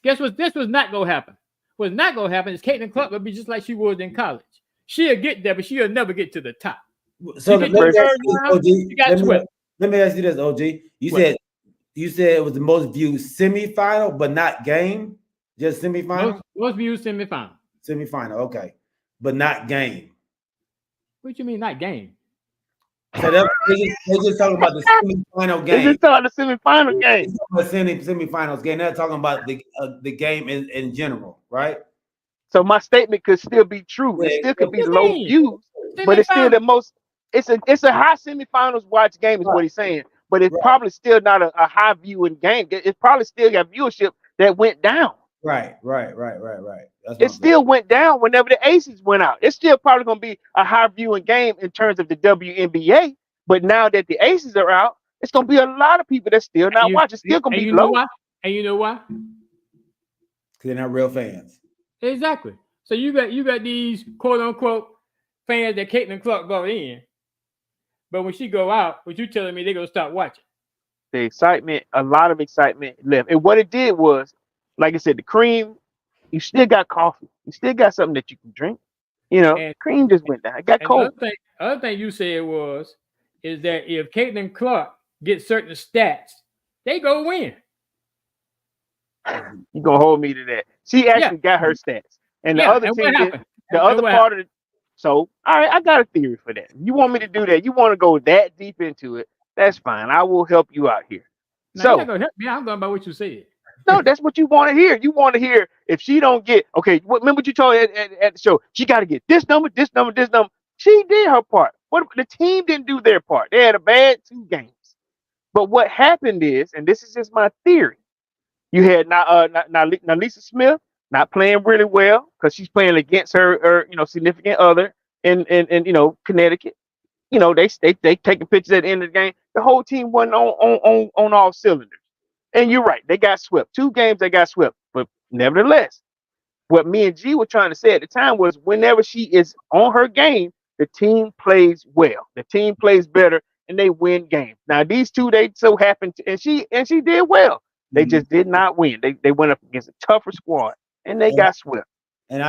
Guess what? This was not gonna happen. What's not gonna happen is Caitlin Clark will be just like she was in college. She'll get there, but she'll never get to the top. So let me ask you this, OG. You said it was the most viewed semifinal, but not game. Just semifinal. Most viewed semifinal. Semifinal, okay, but not game. What you mean, not game? So they're just talking about the semifinal game. They're just talking about the semifinal game. Semifinals game. They're talking about the game in general, right? So my statement could still be true. It still could be low views, but it's still the most. It's a high semifinals watch game, is what he's saying. But it's probably still not a high viewing game. It probably still got viewership that went down. Right. It still went down whenever the Aces went out. It's still probably going to be a high viewing game in terms of the WNBA. But now that the Aces are out, it's going to be a lot of people that still not watching. It's still going to be low. And you know why? Because they're not real fans. Exactly. So you got these quote unquote fans that Caitlin Clark brought in, but when she go out, what you telling me they're gonna stop watching? The excitement, a lot of excitement left. And what it did was, like I said, the cream, you still got coffee. You still got something that you can drink. You know, and cream just went down. It got cold. Other thing you said is that if Caitlin Clark gets certain stats, they go win. You're gonna hold me to that. She actually got her stats. And the other team did, the other part of it. So, all right, I got a theory for that. You want me to do that? You want to go that deep into it? That's fine. I will help you out here. No, you're not gonna help me. I'm going by what you said. No, that's what you want to hear. You want to hear if she don't get remember what you told me at the show? She got to get this number, this number, this number. She did her part. What the team didn't do their part. They had a bad 2 games. But what happened is, and this is just my theory, you had Lisa Smith not playing really well because she's playing against her significant other in Connecticut. They taking pictures at the end of the game. The whole team wasn't on all cylinders. And you're right, they got swept. 2 games they got swept. But nevertheless, what me and G were trying to say at the time was whenever she is on her game, the team plays well. The team plays better and they win games. Now these 2 they so happened to, and she did well. They just did not win. They went up against a tougher squad and they got swept. And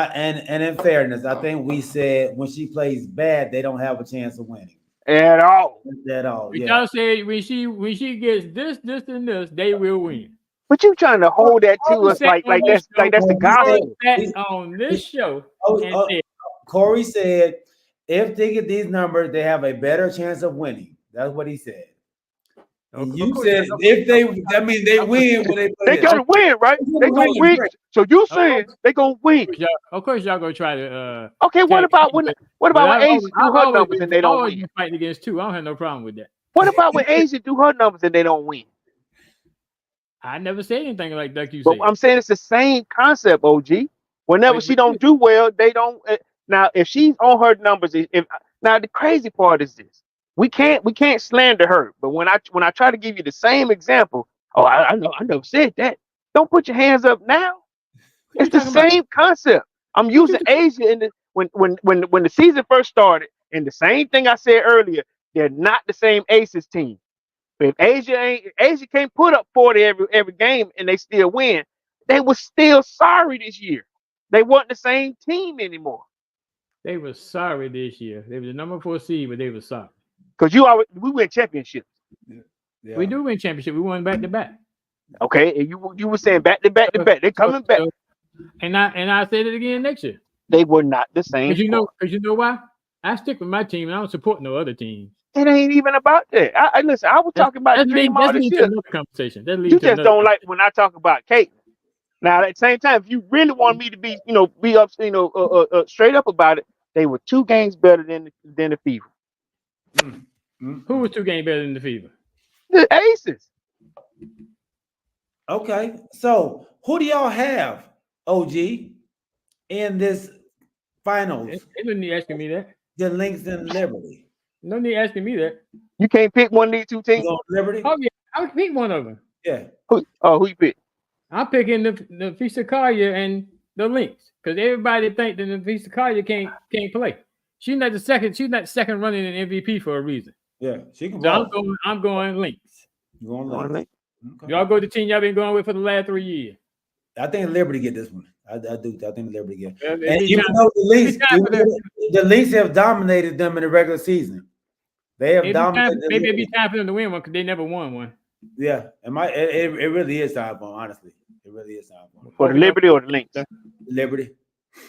in fairness, I think we said when she plays bad, they don't have a chance of winning. At all. Y'all said when she gets this, and this, they will win. But you trying to hold that to us like that's the gospel. On this show. Corey said if they get these numbers, they have a better chance of winning. That's what he said. And you said if that means they win when they play. They gotta win, right? They gonna win. So you saying they gonna win? Of course, y'all gonna try to. Okay, what about when Asia do her numbers and they don't win? Fighting against 2, I don't have no problem with that. What about when Asia do her numbers and they don't win? I never said anything like you said. But I'm saying it's the same concept, OG. Whenever she don't do well, they don't. Now, if she's on her numbers, now the crazy part is this: we can't slander her. But when I try to give you the same example, I know I never said that. Don't put your hands up now. It's the same concept. I'm using Asia in the when the season first started, and the same thing I said earlier. They're not the same Aces team. But if Asia can't put up 40 every game and they still win, they were still sorry this year. They weren't the same team anymore. They were sorry this year. They were the number 4 seed, but they were sorry. Because we win championships. Yeah. We do win championship. We won back to back. Okay, and you were saying back to back to back. They're coming back. And I said it again next year. They were not the same. Because you know why? I stick with my team and I don't support no other team. It ain't even about that. I listen. I was talking about the dream all this shit. Conversation. You just don't like when I talk about Kate. Now at the same time, if you really want me to be, be up, straight up about it, they were 2 games better than the Fever. Who was 2 games better than the Fever? The Aces. Okay, so who do y'all have, OG, in this finals? They don't need asking me that. The Lynx and Liberty. No need asking me that. You can't pick one of these 2 teams. Liberty. Oh yeah, I would pick one of them. Yeah. Who you pick? I'm picking the Fisakalia and the Lynx because everybody think that the Fisakalia can't play. She's not the second running an MVP for a reason. Yeah, she can. So I'm going Lynx. You going Lynx? Okay. Y'all go the team y'all been going with for the last 3 years. I think Liberty get this one. I do. I think Liberty get. And even though the Lynx have dominated them in the regular season, they have dominated. Maybe it'd be time for them to win one because they never won one. Yeah, it really is time for them, honestly. It really is time for them. For the Liberty or the Lynx? Liberty.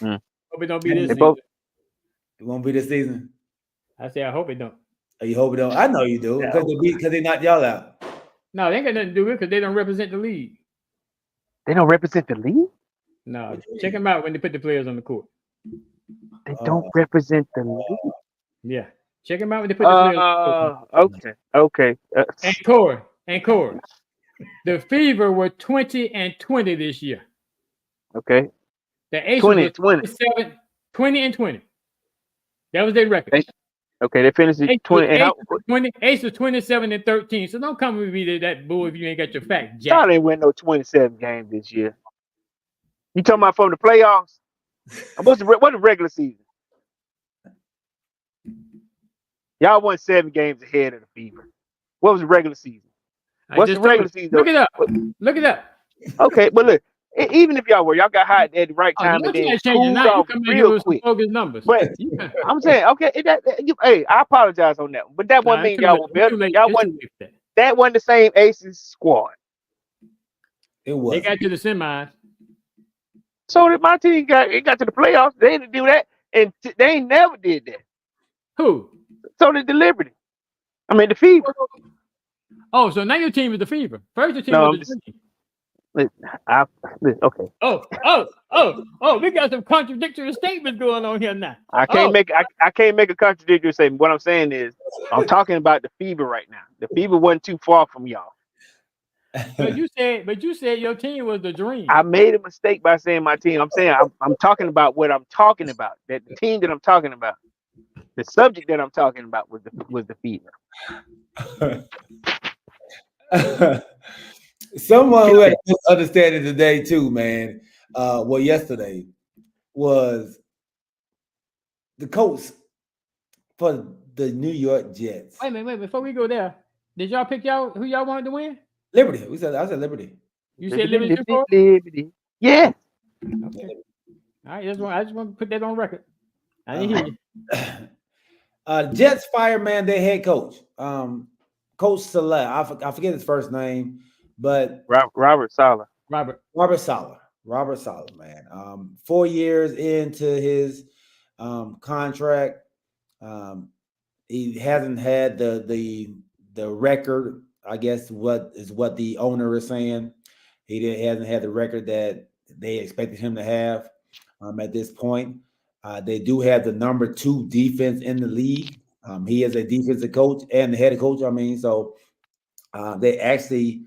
Hope it don't be this season. Both. It won't be this season. I say I hope it don't. Oh, you hope it don't? I know you do because they knocked y'all out. No, they ain't got nothing to do with it because they don't represent the league. They don't represent the league? No, check them out when they put the players on the court. They don't represent the league? Yeah. Check them out when they put the players on the court. Okay. And Corey. The Fever were 20-20 this year. Okay. The Aces were 20-20. That was their record. Okay, they finished at 20. Aces 27-13. So don't come with me that bull if you ain't got your fact, Jack. Y'all ain't win no 27 games this year. You talking about from the playoffs? What's the regular season? Y'all won 7 games ahead of the Fever. What was the regular season? What's the regular season? Look it up. Okay, but look, even if y'all got hot at the right time and then cooled off real quick. Numbers. But I'm saying, okay, hey, I apologize on that one, but that one mean y'all were better. That wasn't the same Aces squad. It was. They got to the semis. So that my team got to the playoffs. They didn't do that, and they ain't never did that. Who? So did the Liberty. I mean the Fever. Oh, so now your team is the Fever. First your team was the team. Okay. Oh! We got some contradictory statements going on here now. I can't make a contradictory statement. What I'm saying is, I'm talking about the Fever right now. The Fever wasn't too far from y'all. But you said your team was the dream. I made a mistake by saying my team. I'm saying I'm talking about what I'm talking about. That the team that I'm talking about, the subject that I'm talking about was the Fever. Someone who had a understanding today too, man. Yesterday was the coach for the New York Jets. Wait a minute. Before we go there, did y'all pick who y'all wanted to win? Liberty. I said Liberty. You said Liberty. Liberty. Yeah. Okay. All right. I just want to put that on record. I didn't hear you. Jets fired, man, their head coach. Coach Saleh. I forget his first name, but Robert Saleh. Robert Saleh, man. 4 years into his contract. He hasn't had the record, I guess, what the owner is saying. He hasn't had the record that they expected him to have at this point. They do have the number 2 defense in the league. He is a defensive coach and the head coach. So they actually,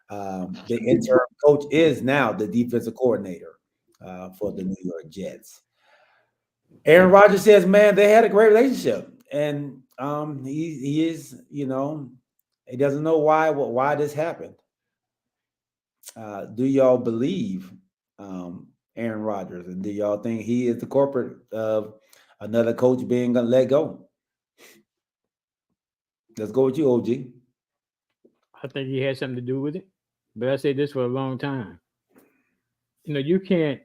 the interim coach is now the defensive coordinator for the New York Jets. Aaron Rodgers says, man, they had a great relationship. And He is, you know, he doesn't know why this happened. Do y'all believe Aaron Rodgers, and do y'all think he is the corporate of another coach being gonna let go? Let's go with you, OG. I think he had something to do with it. But I said this for a long time. You know, you can't.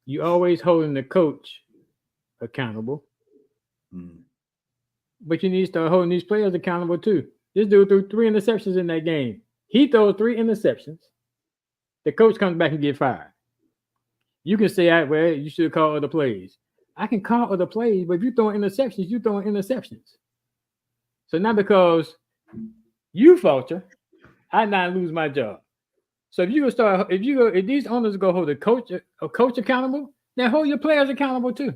You always holding the coach accountable, Mm. but you need to start holding these players accountable too. This dude threw 3 interceptions in that game. He throws 3 interceptions. The coach comes back and get fired. You can say, well, you should call other plays. I can call other plays, but if you're throwing interceptions, you're throwing interceptions. So now because you falter, I now lose my job. So if you go start, if these owners go hold a coach accountable, then hold your players accountable too.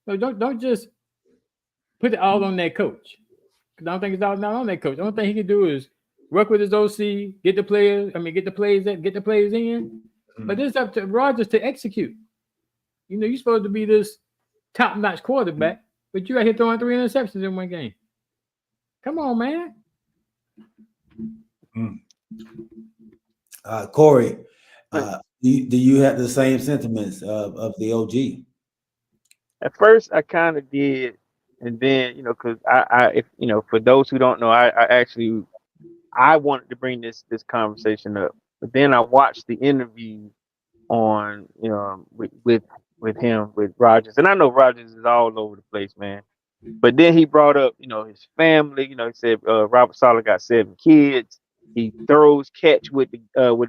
So don't just put it all on that coach. I don't think it's all not on that coach. The only thing he can do is work with his OC, get the players. I mean, get the plays in. Mm-hmm. But it's up to Rodgers to execute. You know, you're supposed to be this top-notch quarterback, but you got here throwing 3 interceptions in one game. Come on, man. Corey, do you have the same sentiments of the OG? At first, I kind of did, and then because if for those who don't know, I wanted to bring this conversation up, but then I watched the interview on with him with Rodgers, and I know Rodgers is all over the place, man. But then he brought up his family. He said Robert Saleh got 7 kids. He throws catch with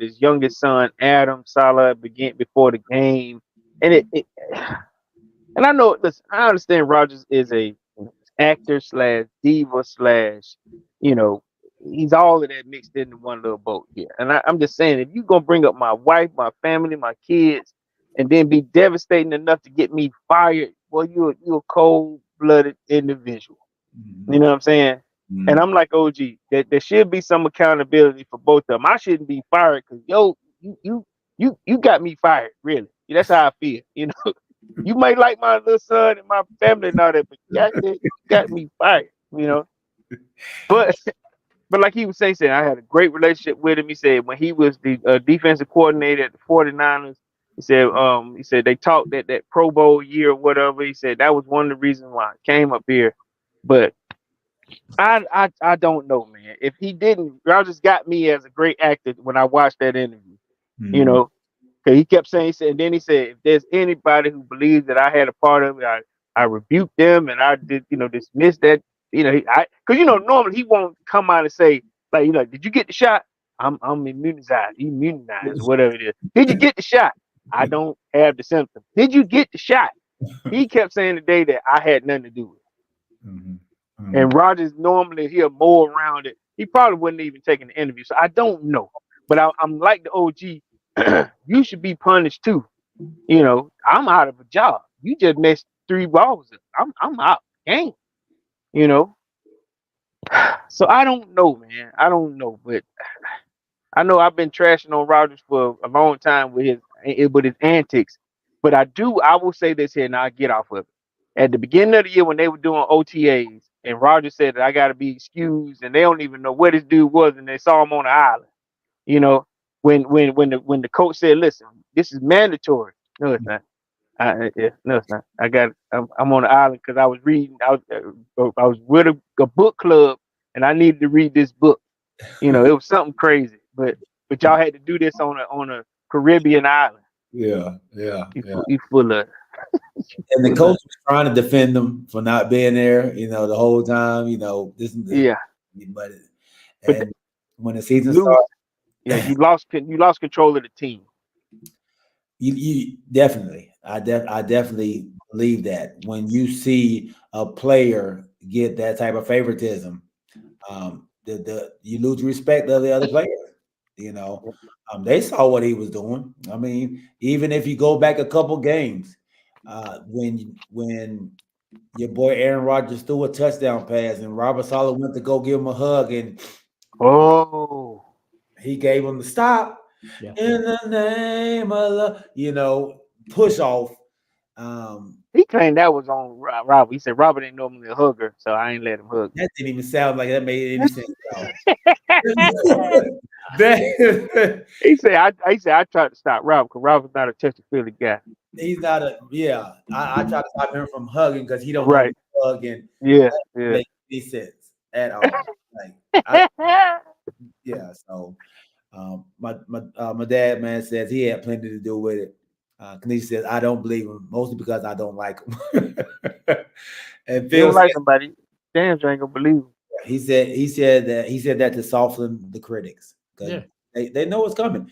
his youngest son Adam Saleh before the game, and it and I know, listen, I understand Rodgers is a actor slash diva slash, you know, he's all of that mixed into one little boat here. And I'm just saying, if you're gonna bring up my wife, my family, my kids, and then be devastating enough to get me fired, well, you're a cold blooded individual. Mm-hmm. You know what I'm saying? Mm-hmm. And I'm like, OG, there should be some accountability for both of them. I shouldn't be fired because you got me fired, really. That's how I feel, You might like my little son and my family and all that, but you got me fired, But like he was saying, I had a great relationship with him. He said when he was the defensive coordinator at the 49ers, he said they talked that Pro Bowl year or whatever. He said that was one of the reasons why I came up here. But I don't know, man. If he didn't, Rogers got me as a great actor when I watched that interview. Mm-hmm. Because he kept saying, and then he said, if there's anybody who believes that I had a part of it, I rebuked them and I did, dismiss that, because normally he won't come out and say, like, did you get the shot? I'm immunized, whatever it is. Did you get the shot? I don't have the symptoms. Did you get the shot? He kept saying today that I had nothing to do with it. Mm-hmm. Mm-hmm. And Rodgers normally he'll mow around it. He probably wouldn't even take an interview. So I don't know. But I'm like the OG. You should be punished too. I'm out of a job. You just messed 3 balls up. I'm out of the game. So I don't know, man. I don't know, but I know I've been trashing on Rodgers for a long time with his antics. But I will say this here, and I'll get off of it. At the beginning of the year when they were doing OTAs, and Rodgers said that I got to be excused, and they don't even know where this dude was, and they saw him on the island. When the coach said, "Listen, this is mandatory." No, it's not. No, it's not. I'm on the island because I was reading. I was with a book club, and I needed to read this book. It was something crazy, but y'all had to do this on a Caribbean island. Yeah. You full of. And the coach was trying to defend them for not being there, the whole time. This and that. Yeah. But when the season started, you lost control of the team. You definitely, I definitely believe that when you see a player get that type of favoritism, you lose respect of the other players. They saw what he was doing. I mean, even if you go back a couple games, when your boy Aaron Rodgers threw a touchdown pass and Robert Saleh went to go give him a hug and he gave him the stop. Yeah. In the name of push off. He claimed that was on Robert. He said Robert ain't normally a hugger, so I ain't let him hug. That didn't even sound like that made any sense at all. He said I tried to stop Robert because Robert's not a touchy-feely guy. He's not a I try to stop him from hugging because he don't Right. know hug and Yeah. make any sense at all. So my dad, man, says he had plenty to do with it. He says I don't believe him, mostly because I don't like him. And If you don't like somebody, damn sure ain't gonna believe him. he said that to soften the critics. Yeah. They know what's coming.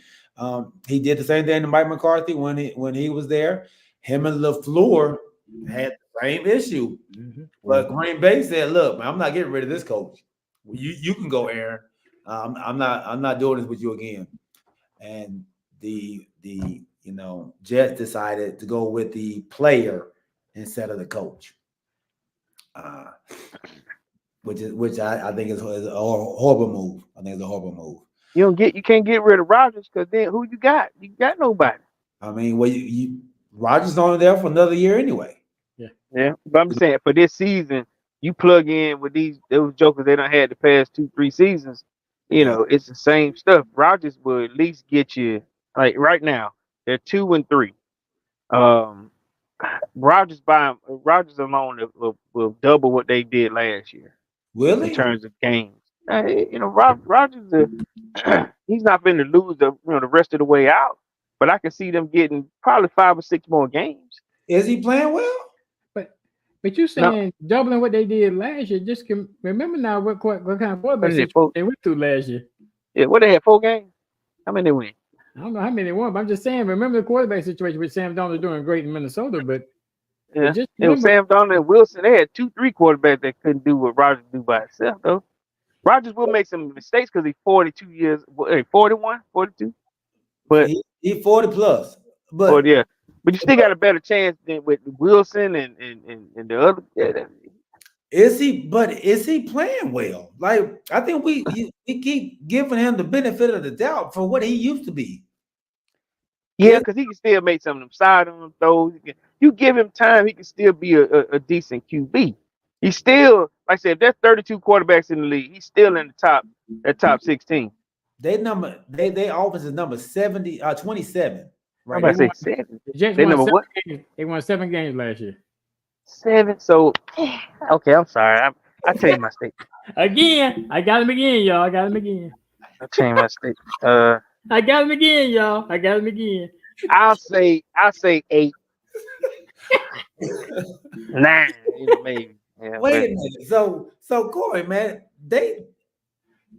He did the same thing to Mike McCarthy when he was there. Him and LaFleur had the same issue. Mm-hmm. But Green Bay said, look, man, I'm not getting rid of this coach. You can go, Aaron. I'm not doing this with you again. And the Jets decided to go with the player instead of the coach. Which I think is a horrible move. I think it's a horrible move. You can't get rid of Rodgers because then who you got? You got nobody. I mean, well, Rodgers only there for another year anyway. Yeah. But I'm saying for this season, you plug in with those jokers they done had the past 2-3 seasons. You know, it's the same stuff. Rodgers will at least get you like right now. They're 2-3. Rodgers alone will double what they did last year. Really? In terms of games. Rodgers, he's not going to lose the rest of the way out, but I can see them getting probably 5 or 6 more games. Is he playing well? But you saying doubling what they did last year? Just can remember now what kind of quarterback they went through last year. Yeah, what they had 4 games? How many they win? I don't know how many they won, but I'm just saying. Remember the quarterback situation with Sam Darnold doing great in Minnesota, but yeah, it was Sam Darnold and Wilson. They had 2-3 quarterbacks that couldn't do what Rodgers do by himself, though. Rodgers will make some mistakes because he's 42 years, 41, 42. But he 40 plus. But you still got a better chance than with Wilson and the other. Yeah, is he playing well? Like I think we keep giving him the benefit of the doubt for what he used to be. Yeah, because he can still make some of them sidearm throws. You give him time, he can still be a decent QB. He's still, like I said, if there's 32 quarterbacks in the league, he's still in the top 16. They offense is number 27. Right. I'm about to say 7. The Jets won 7 games. They won 7 games last year. 7. So okay, I'm sorry. I changed my statement. Again, I got him again, y'all. I got him again. I changed my statement. I got him again, y'all. I got him again. I'll say 8. 9, maybe. Yeah, wait a minute. So Corey, man, they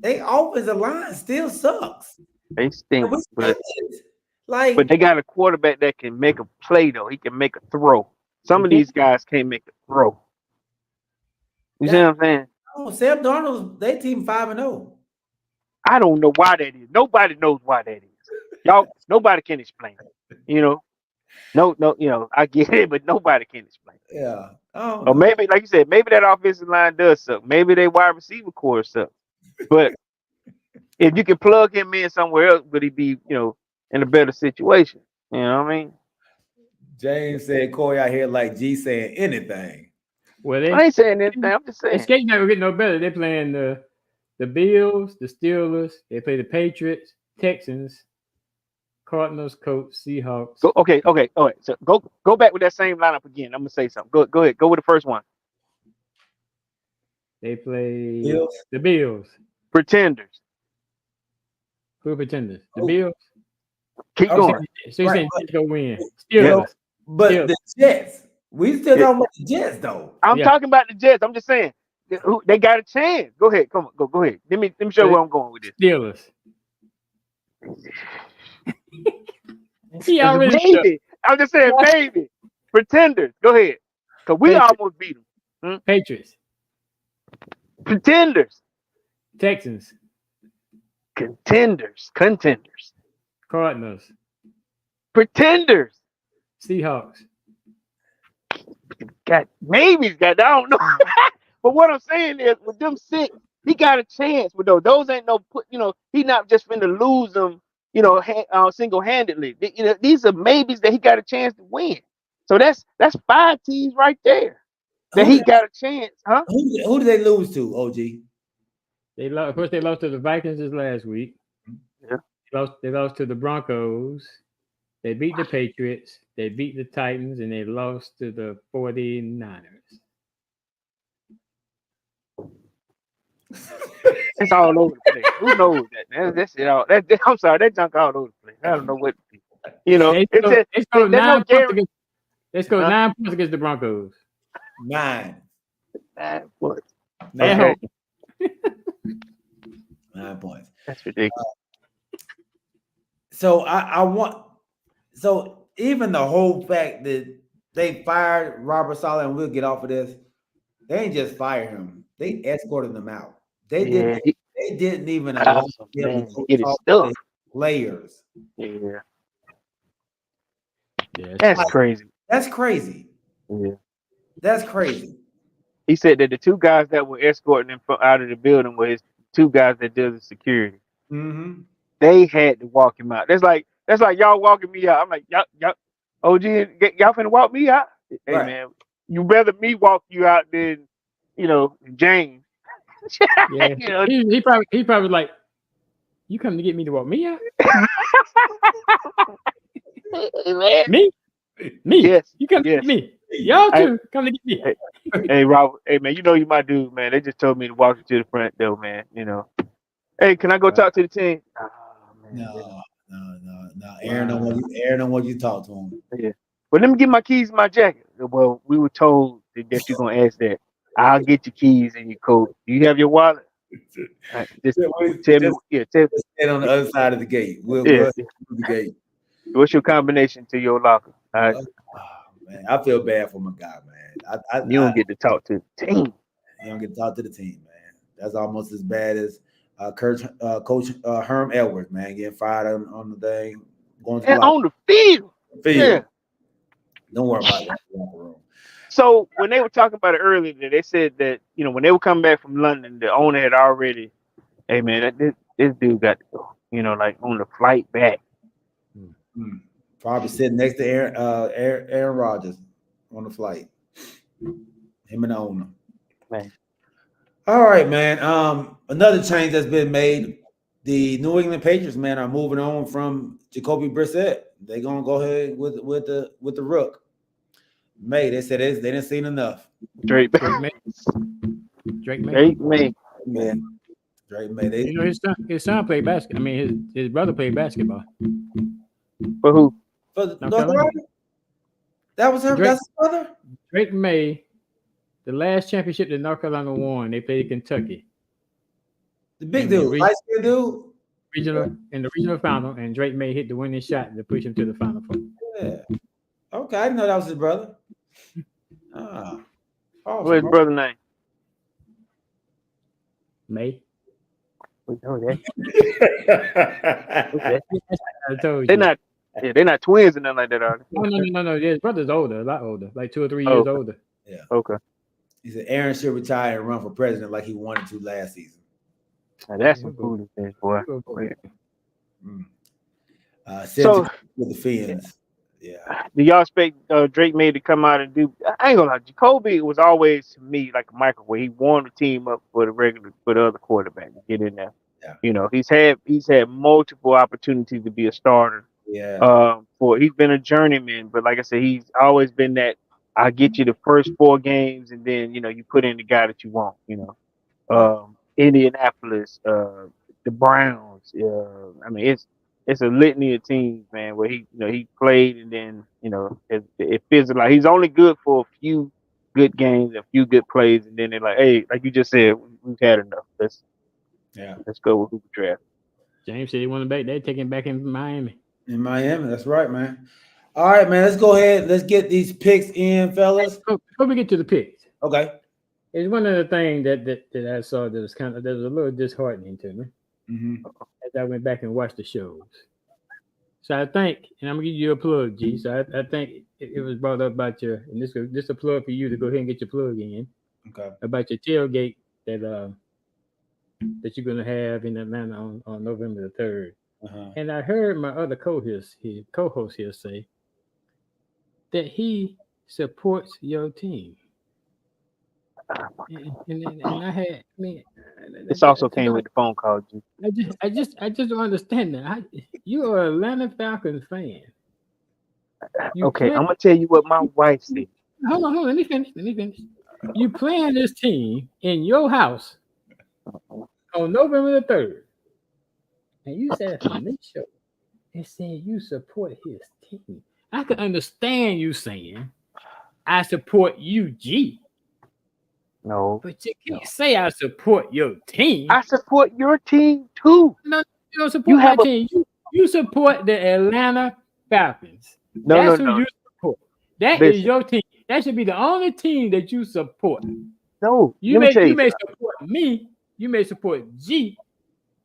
offensive line still sucks. They stink, but they got a quarterback that can make a play though. He can make a throw. Some of these guys can't make a throw. You see what I'm saying? Oh, Sam Darnold, they team 5-0. I don't know why that is. Nobody knows why that is. Y'all, nobody can explain it. No, I get it, but nobody can explain it. Yeah. Oh. Or maybe, like you said, maybe that offensive line does suck. Maybe they wide receiver core suck. But if you can plug him in somewhere else, would he be, in a better situation? You know what I mean? James said Corey out here like G saying anything. Well, I ain't saying anything. I'm just saying. It's not gonna get no better. They're playing the Bills, the Steelers. They play the Patriots, Texans, Cardinals, Colts, Seahawks. Okay. All right. So go back with that same lineup again. I'm gonna say something. Go ahead. Go with the first one. They play the Bills. Pretenders. Who are pretenders? The Bills. Keep going. So you're saying Jets go win? Steelers. But the Jets. We still talking about the Jets though. I'm talking about the Jets. I'm just saying they got a chance. Go ahead. Come on. Go ahead. Let me show you where I'm going with this. Steelers. Maybe. I'm just saying maybe. Pretenders. Go ahead. Because we almost beat them. Patriots. Pretenders. Texans. Contenders. Cardinals. Pretenders. Seahawks. I don't know. But what I'm saying is with them 6, he got a chance with those. Those ain't he not just finna lose them, single-handedly. These are maybes that he got a chance to win. So that's 5 teams right there that he got a chance, huh? Who did they lose to, OG? They lost. Of course, they lost to the Vikings this last week. Yeah. They lost to the Broncos. They beat the Patriots. They beat the Titans, and they lost to the 49ers. It's all over the place. Who knows that? That's it all. I'm sorry, that junk all over the place. I don't know what. They scored There's no 9 points guarantee. They scored 9 points against the Broncos. 9. 9 points. At Okay. home. 9 points. That's ridiculous. So I want. So even the whole fact that they fired Robert Saleh, and we'll get off of this. They ain't just fire him; they escorted him out. They didn't even allow him to get his talk stuff. to his players. Yeah, Yeah, that's crazy. That's crazy. Yeah, that's crazy. He said that the 2 guys that were escorting him out of the building were his 2 guys that did the security. Mm-hmm. They had to walk him out. That's like y'all walking me out. I'm like, y'all, OG, y'all finna walk me out? Hey Right. man, you rather me walk you out than James. Yeah, he probably like, you come to get me to walk me out? Man. Me? Yes. You come to get me? Y'all too come to get me. Hey Robert, hey man, you my dude, man. They just told me to walk you to the front door, man. Hey, can I go talk to the team? Oh, man, No. Aaron don't want you to talk to him. Yeah. Well, let me get my keys in my jacket. Well, we were told that you're gonna ask that. I'll get your keys and your coat. Do you have your wallet? Just tell me. Yeah, stand on the other side of the gate. We'll through the gate. What's your combination to your locker? Man, I feel bad for my guy, man. You don't get to talk to the team. You don't get to talk to the team, man. That's almost as bad as Coach Herm Edwards, man, getting fired on the thing. Going to on the field. Yeah. Don't worry about that in the locker room. So when they were talking about it earlier, they said that when they were coming back from London, the owner had already, hey man, this dude got to go, like on the flight back. Probably sitting next to Aaron Rodgers on the flight. Him and the owner. Man. All right, man. Another change that's been made. The New England Patriots, man, are moving on from Jacoby Brissett. They're gonna go ahead with the rook. May they said they didn't see enough. Drake May. Yeah. Drake May. His son played basketball. I mean, his brother played basketball. For who? For North Carolina. That was him. That's his brother. Drake May, the last championship that North Carolina won, they played Kentucky. The big dude, light skinned dude. In the regional final, and Drake May hit the winning shot to push him to the Final Four. Yeah. Okay, I didn't know that was his brother. What's his brother's name? May. We know that. I told you. They're not twins or nothing like that, are they? No. Yeah, his brother's older, a lot older, like 2 or 3 years older. Yeah. Okay. He said Aaron should retire and run for president like he wanted to last season. Now that's some cool things, boy. So with the Fins. Yeah. Do y'all expect Drake May to come out and do? I ain't gonna lie. Jacoby was always to me like a microwave. He warmed the team up for the other quarterback to get in there. Yeah. He's had multiple opportunities to be a starter. Yeah. He's been a journeyman, but like I said, he's always been that. I'll get you the first 4 games, and then you put in the guy that you want. Indianapolis, the Browns. I mean, it's a litany of teams, man, where he played, and then it feels like he's only good for a few good games, a few good plays, and then they're like, hey, like you just said, we've had enough. Let's go with Hooper draft. James said he wanted back. They're taking back in Miami. In Miami, that's right, man. All right, man. Let's go ahead. Let's get these picks in, fellas. Before we get to the picks, okay. It's one of the things that I saw that was a little disheartening to me as I went back and watched the shows. So I think, and I'm gonna give you a plug, G. So I think it was brought up about and this a plug for you to go ahead and get your plug in. Okay. About your tailgate that you're gonna have in Atlanta on November the 3rd. And I heard my other co-host here say that he supports your team. And I had, I mean, This also came with the phone call, G. I just don't understand that. You are an Atlanta Falcons fan. You Okay, play. I'm gonna tell you what my wife said. Hold on. Let me finish. You playing this team in your house on November the 3rd, and you said from this show, it said you support his team. I can understand you saying I support UG, No, but you can't say I support your team. I support your team too. No, you don't You support my have a team. You support the Atlanta Falcons. no, That's no, who no. you support. That is Listen, your team. That should be the only team that you support. no. You Let me tell you. may support me. You may support G,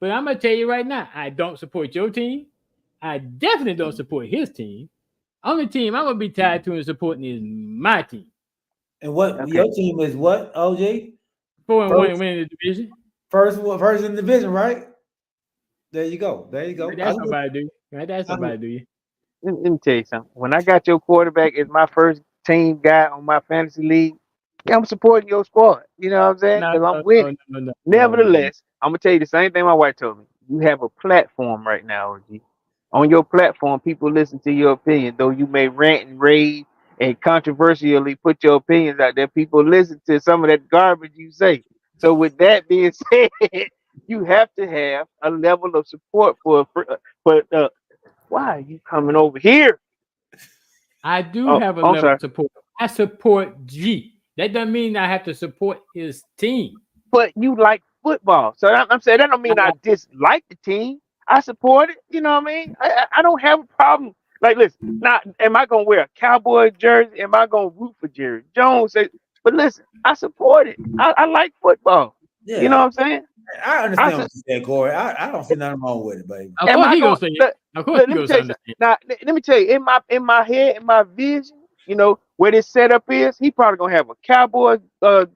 but I'm gonna tell you right now, I don't support your team. I definitely don't support his team. Only team I'm gonna be tied to and supporting is my team. And what Okay. your team is? What, OJ? 4-1 and winning the division. First in the division, right? There you go. That's somebody do. That's somebody do you. Let me tell you something. When I got your quarterback as my first team guy on my fantasy league, yeah, I'm supporting your squad. You know what I'm saying? Because I'm winning. No. Nevertheless, I'm gonna tell you the same thing my wife told me. You have a platform right now, OG. On your platform, people listen to your opinion. Though you may rant and rave and controversially put your opinions out there, people listen to some of that garbage you say. So with that being said, you have to have a level of support for why are you coming over here? I do Oh, have a I'm level sorry. of support. I support G. That doesn't mean I have to support his team. But you like football. So I'm saying that don't mean I dislike the team. I support it. You know what I mean? I don't have a problem. Like, listen, now, am I going to wear a Cowboy jersey? Am I going to root for Jerry Jones? But listen, I support it. I like football. Yeah, You know what I'm saying? I understand what you said, Corey. I don't see nothing wrong with it, baby. Of course he gonna say it. Of course Let he me gonna tell you understand. something. Now, let me tell you, in my head, in my vision, you know, where this setup is, he probably gonna have a Cowboy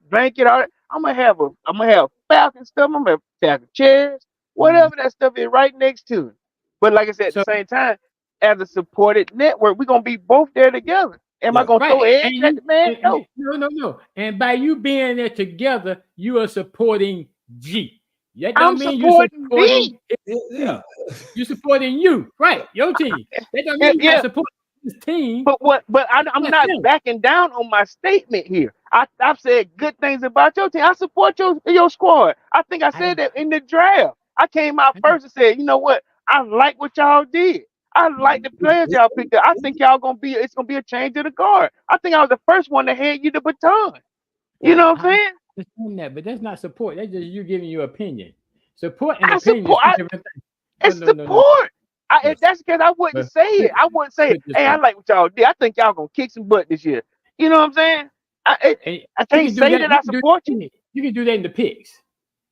blanket on it. I'm gonna have Falcon stuff. I'm gonna have Falcon chairs, whatever that stuff is, right next to it. But like I said, at the same time, as a supported network, we're gonna be both there together. Am I gonna throw eggs at the man? No. No. And by you being there together, you are supporting G. That I'm don't mean you supporting supporting D. Yeah. you supporting you, right? Your team. That don't mean you Yeah. not supporting his team. But I'm not backing down on my statement here. I've said good things about your team. I support your squad. I think I said that in the draft. I came out first and said, you know what? I like what y'all did. I like the players y'all picked up. I think it's gonna be a change of the guard. I think I was the first one to hand you the baton. You know what I'm saying? I understand that, but that's not support. That's just you giving your opinion. Support and I opinion support. is two different things. It's support. If that's the case, I wouldn't say it. I wouldn't say, hey, I like what y'all did. I think y'all gonna kick some butt this year. You know what I'm saying? I can't say that I support you. You can do that in the picks,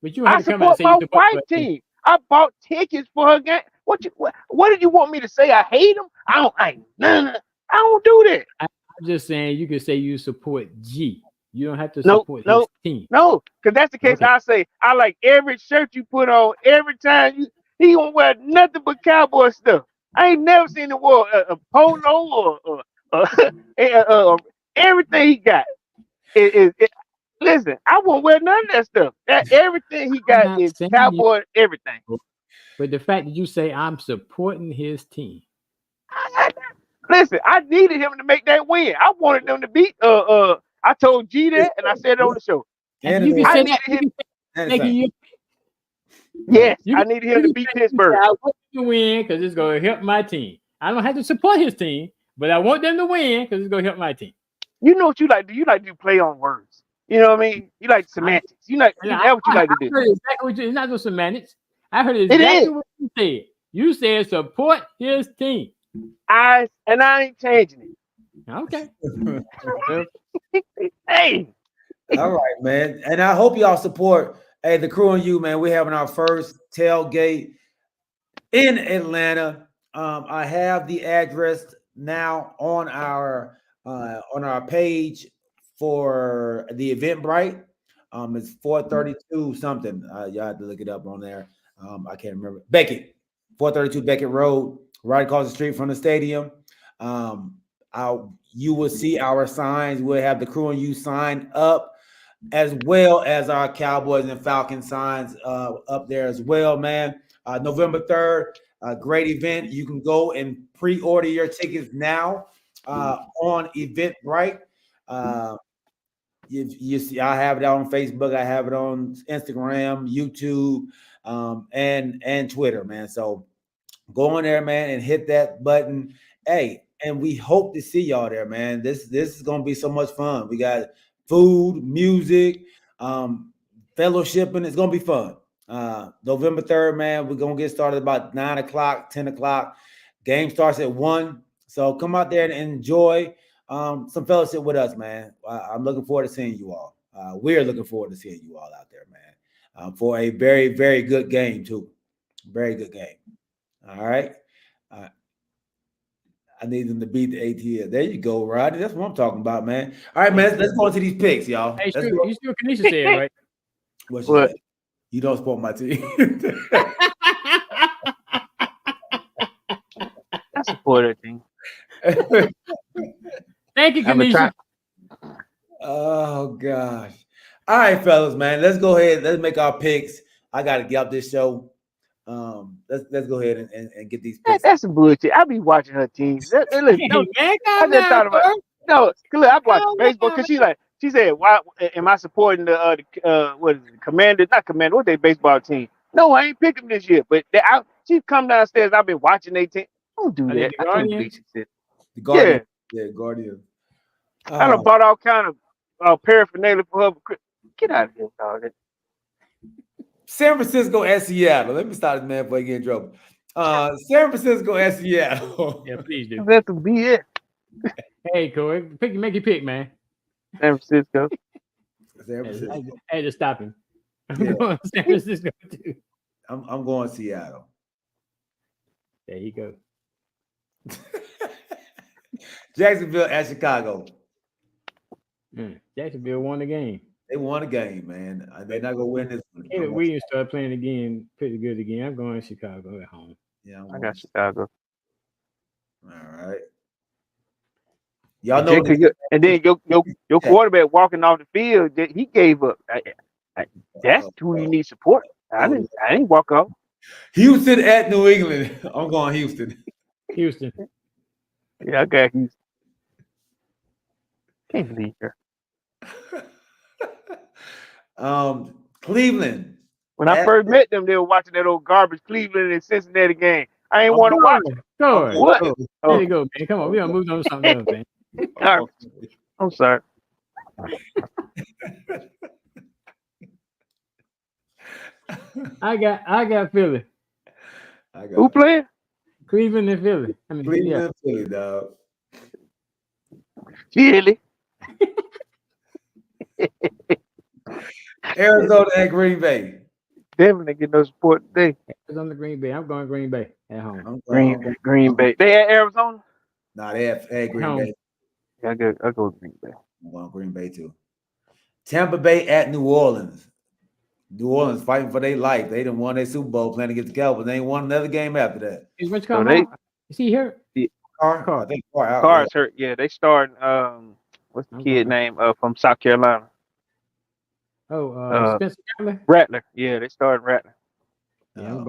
but you don't I have to come out and support say my you support wife's team. I bought tickets for her game. What did you want me to say? I hate them. I don't do that. I'm just saying you can say you support G. You don't have to support his team. No, because that's the case. Okay. I say I like every shirt you put on. Every time he gonna wear nothing but Cowboy stuff. I ain't never seen him wear a polo or everything he got. Listen, I won't wear none of that stuff. Everything he got is Cowboy. Everything. But the fact that you say I'm supporting his team. Listen, I needed him to make that win. I wanted them to beat. I told G that, and I said it on the show. And you can say that. Yes, I needed him to beat Pittsburgh. I want him to win because it's going to help my team. I don't have to support his team, but I want them to win because it's going to help my team. You know what you like to do? You like to play on words. You know what I mean? You like semantics. That's what you like to do. I heard exactly what it's not no semantics. I heard exactly what you said. You said support his team. I ain't changing it. Okay. Hey. All right, man. And I hope y'all support the crew and you, man. We're having our first tailgate in Atlanta. I have the address now on our page for the Eventbrite. It's 432 something. Y'all have to look it up on there. I can't remember. Beckett, 432 Beckett Road, right across the street from the stadium. You will see our signs. We'll have the Crew and You sign up, as well as our Cowboys and Falcons signs up there as well, man. November 3rd, a great event. You can go and pre-order your tickets now on Eventbrite. You see, I have it on Facebook. I have it on Instagram, YouTube, and Twitter, man. So go in there, man, and hit that button. Hey, and we hope to see y'all there, man. This is gonna be so much fun. We got food, music, fellowshipping. It's gonna be fun. November 3rd, man. We're gonna get started about 9 o'clock, 10 o'clock. Game starts at 1. So come out there and enjoy some fellowship with us, man. I'm looking forward to seeing you all. We're looking forward to seeing you all out there, man, for a very, very good game, too. Very good game. All right. I need them to beat the ATL. There you go, Rodney. That's what I'm talking about, man. All right, man. Let's go into these picks, y'all. Hey, you still Kanisha said, right? What she said? You don't support my team. I support that team. Thank you, Kanisha. Oh gosh. All right, fellas, man. Let's go ahead. Let's make our picks. I gotta get up this show. Let's go ahead and get these picks. That's some bullshit. I be watching her team. Listen, no, Man, I just thought about no. Look, I watch baseball because she said, "Why am I supporting the what is it, Commander? Not Commander. What they baseball team? No, I ain't picking this year. But she come downstairs. I've been watching their team. Don't do that. I can't believe she said. The Guardian. Yeah, Guardian. I done bought all kind of paraphernalia for her. Get out of here, dog. San Francisco at Seattle. Let me start this man before I get in trouble. San Francisco at Seattle. Yeah, please do. That could be it. Hey, Corey, make your pick, man. San Francisco. I had to stop him. I'm going to San Francisco too. I'm going Seattle. There you go. Jacksonville at Chicago. Jacksonville won the game. They won a game, man. They're not gonna win this one. David Williams started playing again, pretty good again. I'm going to Chicago at home. Yeah, I got Chicago. All right. Y'all know, and then your quarterback walking off the field, he gave up. That's who you need support. I didn't walk off. Houston at New England. I'm going Houston. Houston. Yeah, I got Houston. Can't believe her. Cleveland. When I first met them, they were watching that old garbage Cleveland and Cincinnati game. I ain't want to watch it. Go. What? There you go, man. Come on, we gonna move on to something else, man. All right. I'm sorry. I got Philly. Who playing? Cleveland and Philly. I mean, Cleveland and Philly, dog. Philly. Arizona at Green Bay. Definitely get no support today. It's on the Green Bay. I'm going Green Bay at home. Green Bay. They at Arizona? Nah, they at Green home. Yeah, Bay. I go Green Bay. I'm going Green Bay too. Tampa Bay at New Orleans. New Orleans fighting for their life. They done won their Super Bowl playing against the Cowboys. They ain't won another game after that. Is Rich Carr? Is he hurt? Carr? I think Carr's hurt. Yeah, they starting. What's the kid name? From South Carolina. Spencer Rattler. Rattler. Yeah, they started Rattler. Yeah, I'm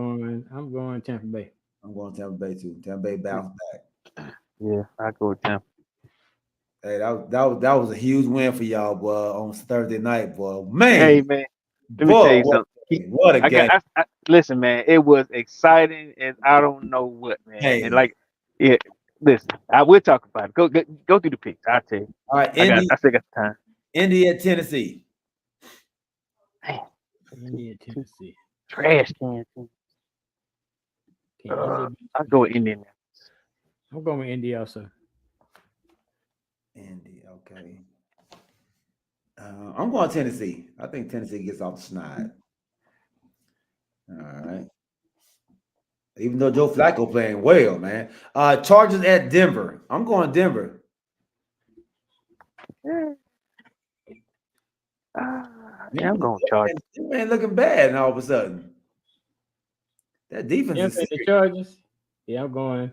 going Tampa Bay. I'm going Tampa Bay too. Tampa Bay bounce back. Yeah, I go with Tampa. Hey, that was a huge win for y'all, boy, on Thursday night, boy. Man. Hey, man. Let me tell you something. What a game. Listen, man, it was exciting and I don't know what, man. Hey. And listen, I will talk about it. Go through the picks. I'll tell you. All right, I still got the time. Indy at Tennessee. Man. Indy at Tennessee. Trash can. I'll go with Indy. I'm going with Indy also. Indy, okay. I'm going Tennessee. I think Tennessee gets off the schneid. All right. Even though Joe Flacco playing well, man. Chargers at Denver. I'm going Denver. Yeah, I'm going Chargers. Man, looking bad, and all of a sudden, that defense is the Chargers. Yeah, I'm going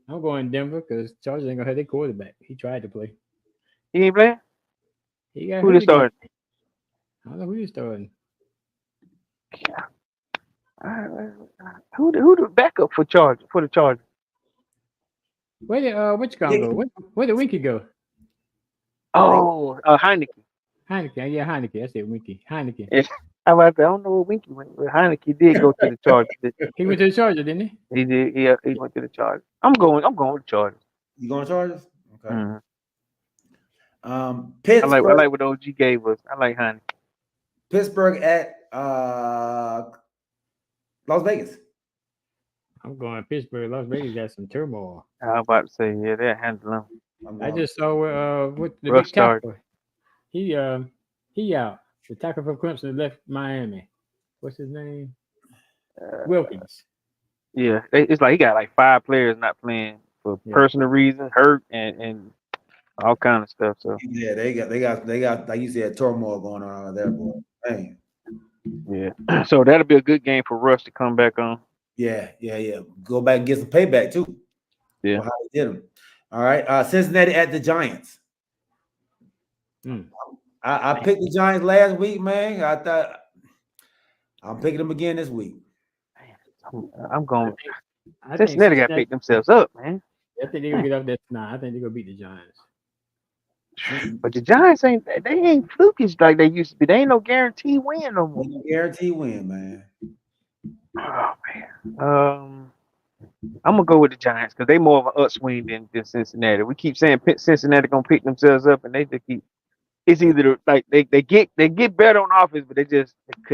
I'm going Denver because Chargers ain't gonna have their quarterback. He tried to play. He ain't playing? He got Who hurt they again. starting? I don't know who he's starting. Who the backup for the Chargers? Where did which guy go? Where did Winky go? Oh, Heineke. Heineke. Yeah, Heineke. That's it, Winky. Heineke. Yeah. I don't know where Winky went, but Heineke did go to the Chargers. He went to the Chargers, didn't he? He did. He went to the Chargers. I'm going with the Chargers. You going Chargers? Okay. Mhm. I Pittsburgh. like what OG gave us. I like Heineke. Pittsburgh at Las Vegas. I'm going Pittsburgh. Las Vegas got some turmoil. I was about to say, yeah, they're handling them. I just saw what the Russ big tackle. He out. The tackle from Clemson left Miami. What's his name? Wilkins. Yeah, it's like he got like 5 players not playing for personal reasons, hurt and all kind of stuff. So yeah, they got like you said, turmoil going on out there, boy. Man. Yeah, so that'll be a good game for Russ to come back on. Yeah. Go back and get some payback too. Yeah, how they did them. All right, Cincinnati at the Giants. I picked the Giants last week, man. I thought I'm picking them again this week. I'm going. Cincinnati got to pick themselves up, man. I think they're gonna get up that. Nah, I think they're gonna beat the Giants. But the Giants ain't flukish like they used to be. They ain't no guarantee win no more. Guarantee win, man. Oh man. I'm gonna go with the Giants because they more of an upswing than Cincinnati. We keep saying Cincinnati gonna pick themselves up, and they just keep. It's either like they get better on offense, but they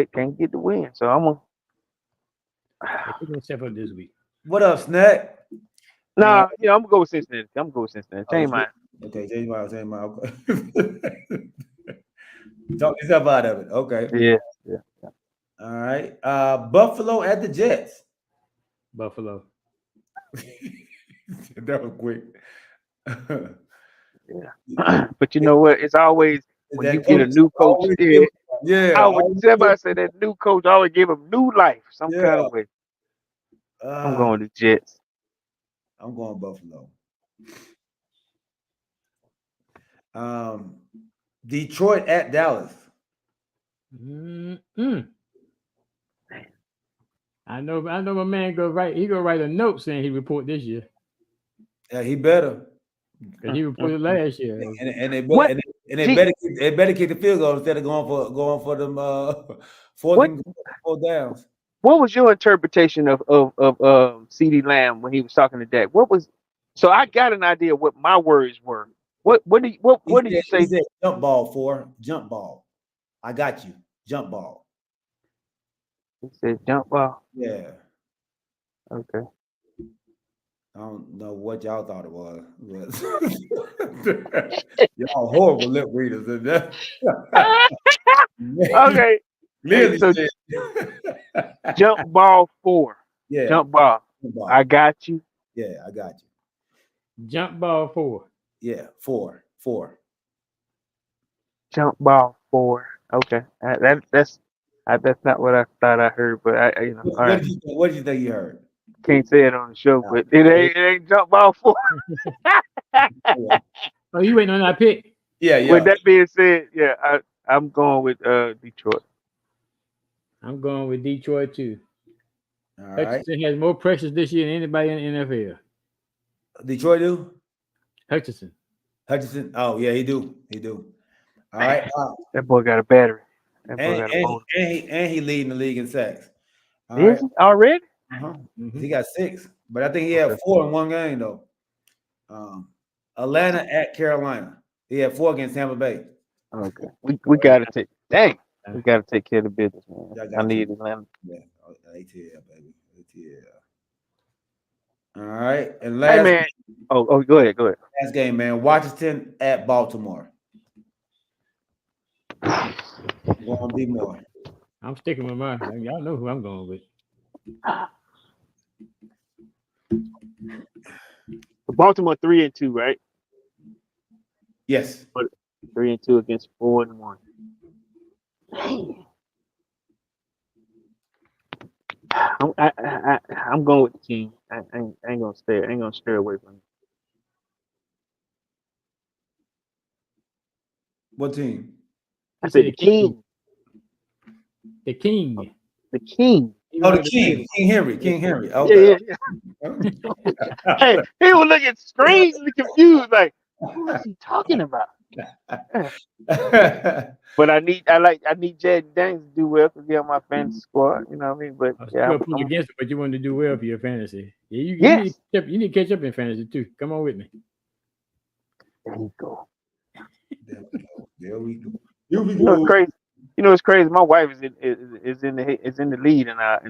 can't get the win. So I'm gonna. They're gonna step up this week. What up, Snack? Nah, I'm gonna go with Cincinnati. Change mine. Okay, change mine. Okay. Talk yourself out of it. Okay. Yeah. All right. Buffalo at the Jets. Buffalo. That was quick. Yeah. But you know what? It's always when you get a new coach. Somebody said that new coach always give him new life, some kind of way. I'm going to Jets. I'm going Buffalo. Detroit at Dallas. I know my man he go write a note saying he report this year. Yeah, he better. Because he reported last year. And they better kick the field goal instead of going for them four downs. What was your interpretation of CeeDee Lamb when he was talking to Dak? So I got an idea what my words were. What did you say? He said jump ball. I got you. Jump ball. He said jump ball. Yeah. Okay. I don't know what y'all thought it was. Y'all horrible lip readers. Okay. So, jump ball 4. Yeah. Jump ball. I got you. Yeah, I got you. Jump ball 4. Yeah, 4. Jump ball 4. Okay. That's not what I thought I heard, but What did you think you heard? Can't say it on the show, but it ain't jump ball 4. Oh, you waiting on that pick? Yeah. With that being said, I'm going with Detroit. I'm going with Detroit too. All right. Hutchinson has more pressures this year than anybody in the NFL. Detroit do? Hutchinson. Oh yeah, he do. All right. That boy got a battery. And he leading the league in sacks. Is he already? Uh-huh. Mm-hmm. He got 6, but I think he had 4 in one game though. Atlanta at Carolina. He had 4 against Tampa Bay. Okay. We gotta take we gotta take care of the business, man. I need Atlanta. Yeah, ATL, baby. ATL. All right. And last man. Oh, go ahead. Last game, man. Washington at Baltimore. Gonna be more. I'm sticking with mine. Y'all know who I'm going with. Baltimore 3-2, right? Yes. 3-2 against 4-1. I'm going with the King. I ain't gonna stray away from it. What team? I said the King. The King. The King. Oh, the King. King Henry. King Henry. Okay. Yeah. Hey, he was looking strangely confused, like, who is he talking about? But I need Jaden Daniels to do well to be on my fantasy squad. You know what I mean? But yeah, I'm against it, but you want to do well for your fantasy. Yeah, yes. you need to catch up in fantasy too. Come on with me. There you go. There we go. You know it's crazy. You know it's crazy. My wife is in the lead in our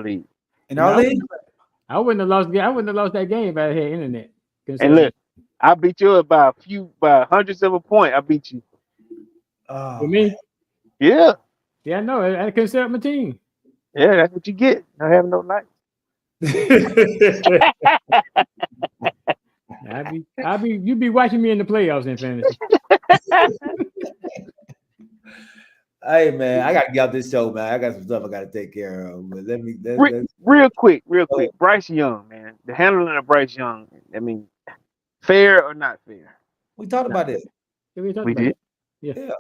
league. In our league? I wouldn't have lost that game if I had internet. And look, I beat you by hundreds of a point. I beat you. Oh, for me? Yeah. Yeah, I know. I couldn't set up my team. Yeah, that's what you get. Not having no lights. You be watching me in the playoffs in fantasy. Hey man, I gotta get out this show, man. I got some stuff I gotta take care of. But real quick. Bryce Young, man. The handling of Bryce Young. I mean, fair or not fair? We talked about it. We did. Yeah.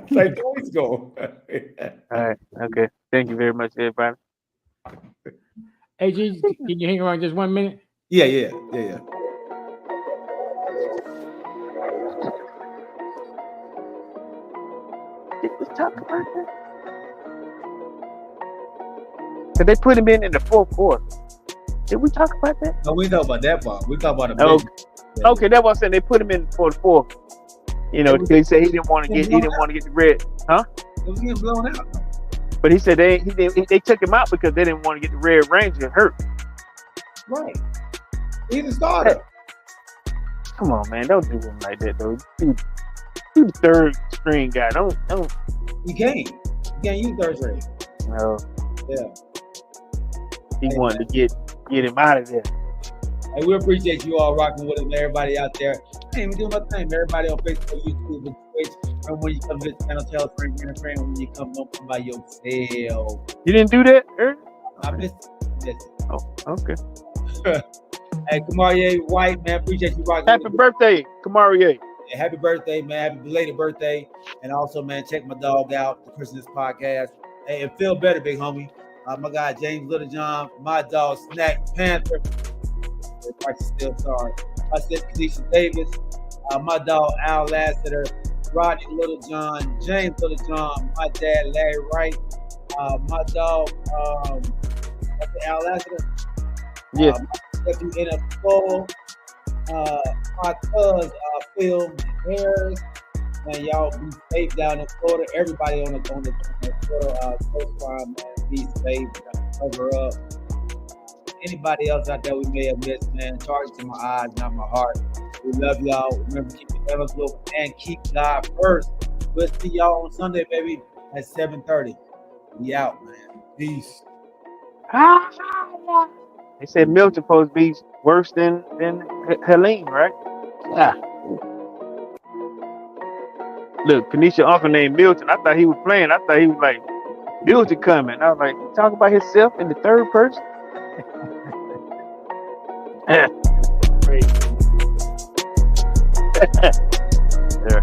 Like always go. All right. Okay. Thank you very much, everybody. Hey, G, can you hang around just 1 minute? Yeah. Did we talk about that? Did they put him in the fourth quarter? Did we talk about that? No, we talk about that part. We talk about the okay, that's what I'm saying. They put him in for the fourth. You know, they said he didn't want to get the red, huh? It was getting blown out. But he said they took him out because they didn't want to get the Red Ranger hurt. Right. He's a starter. Come on, man. Don't do him like that, though. He's the third string guy. Don't. You can't use third string. No. Yeah. He wanted to get him out of there. And we appreciate you all rocking with us, everybody out there. I ain't even doing my thing. Everybody on Facebook, YouTube, and Twitch. And when you come visit the channel, tell a friend, friend. When you come, don't come by yourself. You didn't do that, Eric? I missed it. Oh, okay. Hey, Kamarie White, man, appreciate you rocking. Happy birthday, Kamarie. Yeah, happy birthday, man. Happy belated birthday. And also, man, check my dog out, the Christmas podcast. Hey, and feel better, big homie. My guy, James Littlejohn, my dog, Snack Panther. The price is still sorry. My sister, Keisha Davis. My dog, Al Lassiter. Rodney Littlejohn. James Littlejohn. My dad, Larry Wright. My dog, Al Lassiter. Yes. My NFL. My cousin, Phil Harris. Man, y'all be safe down in Florida. Everybody on the Florida coastline, man, be safe. Cover up. Anybody else out there we may have missed, man, charge to my eyes, not my heart. We love y'all. Remember, keep your heavens low and keep God first. We'll see y'all on Sunday, baby, at 7:30. We out, man. Peace. They said Milton supposed to be worse than Helene, right? Yeah. Look, Kanisha uncle named Milton. I thought he was playing. I thought he was like, Milton coming. I was like, he talking about himself in the third person? Great. Yeah.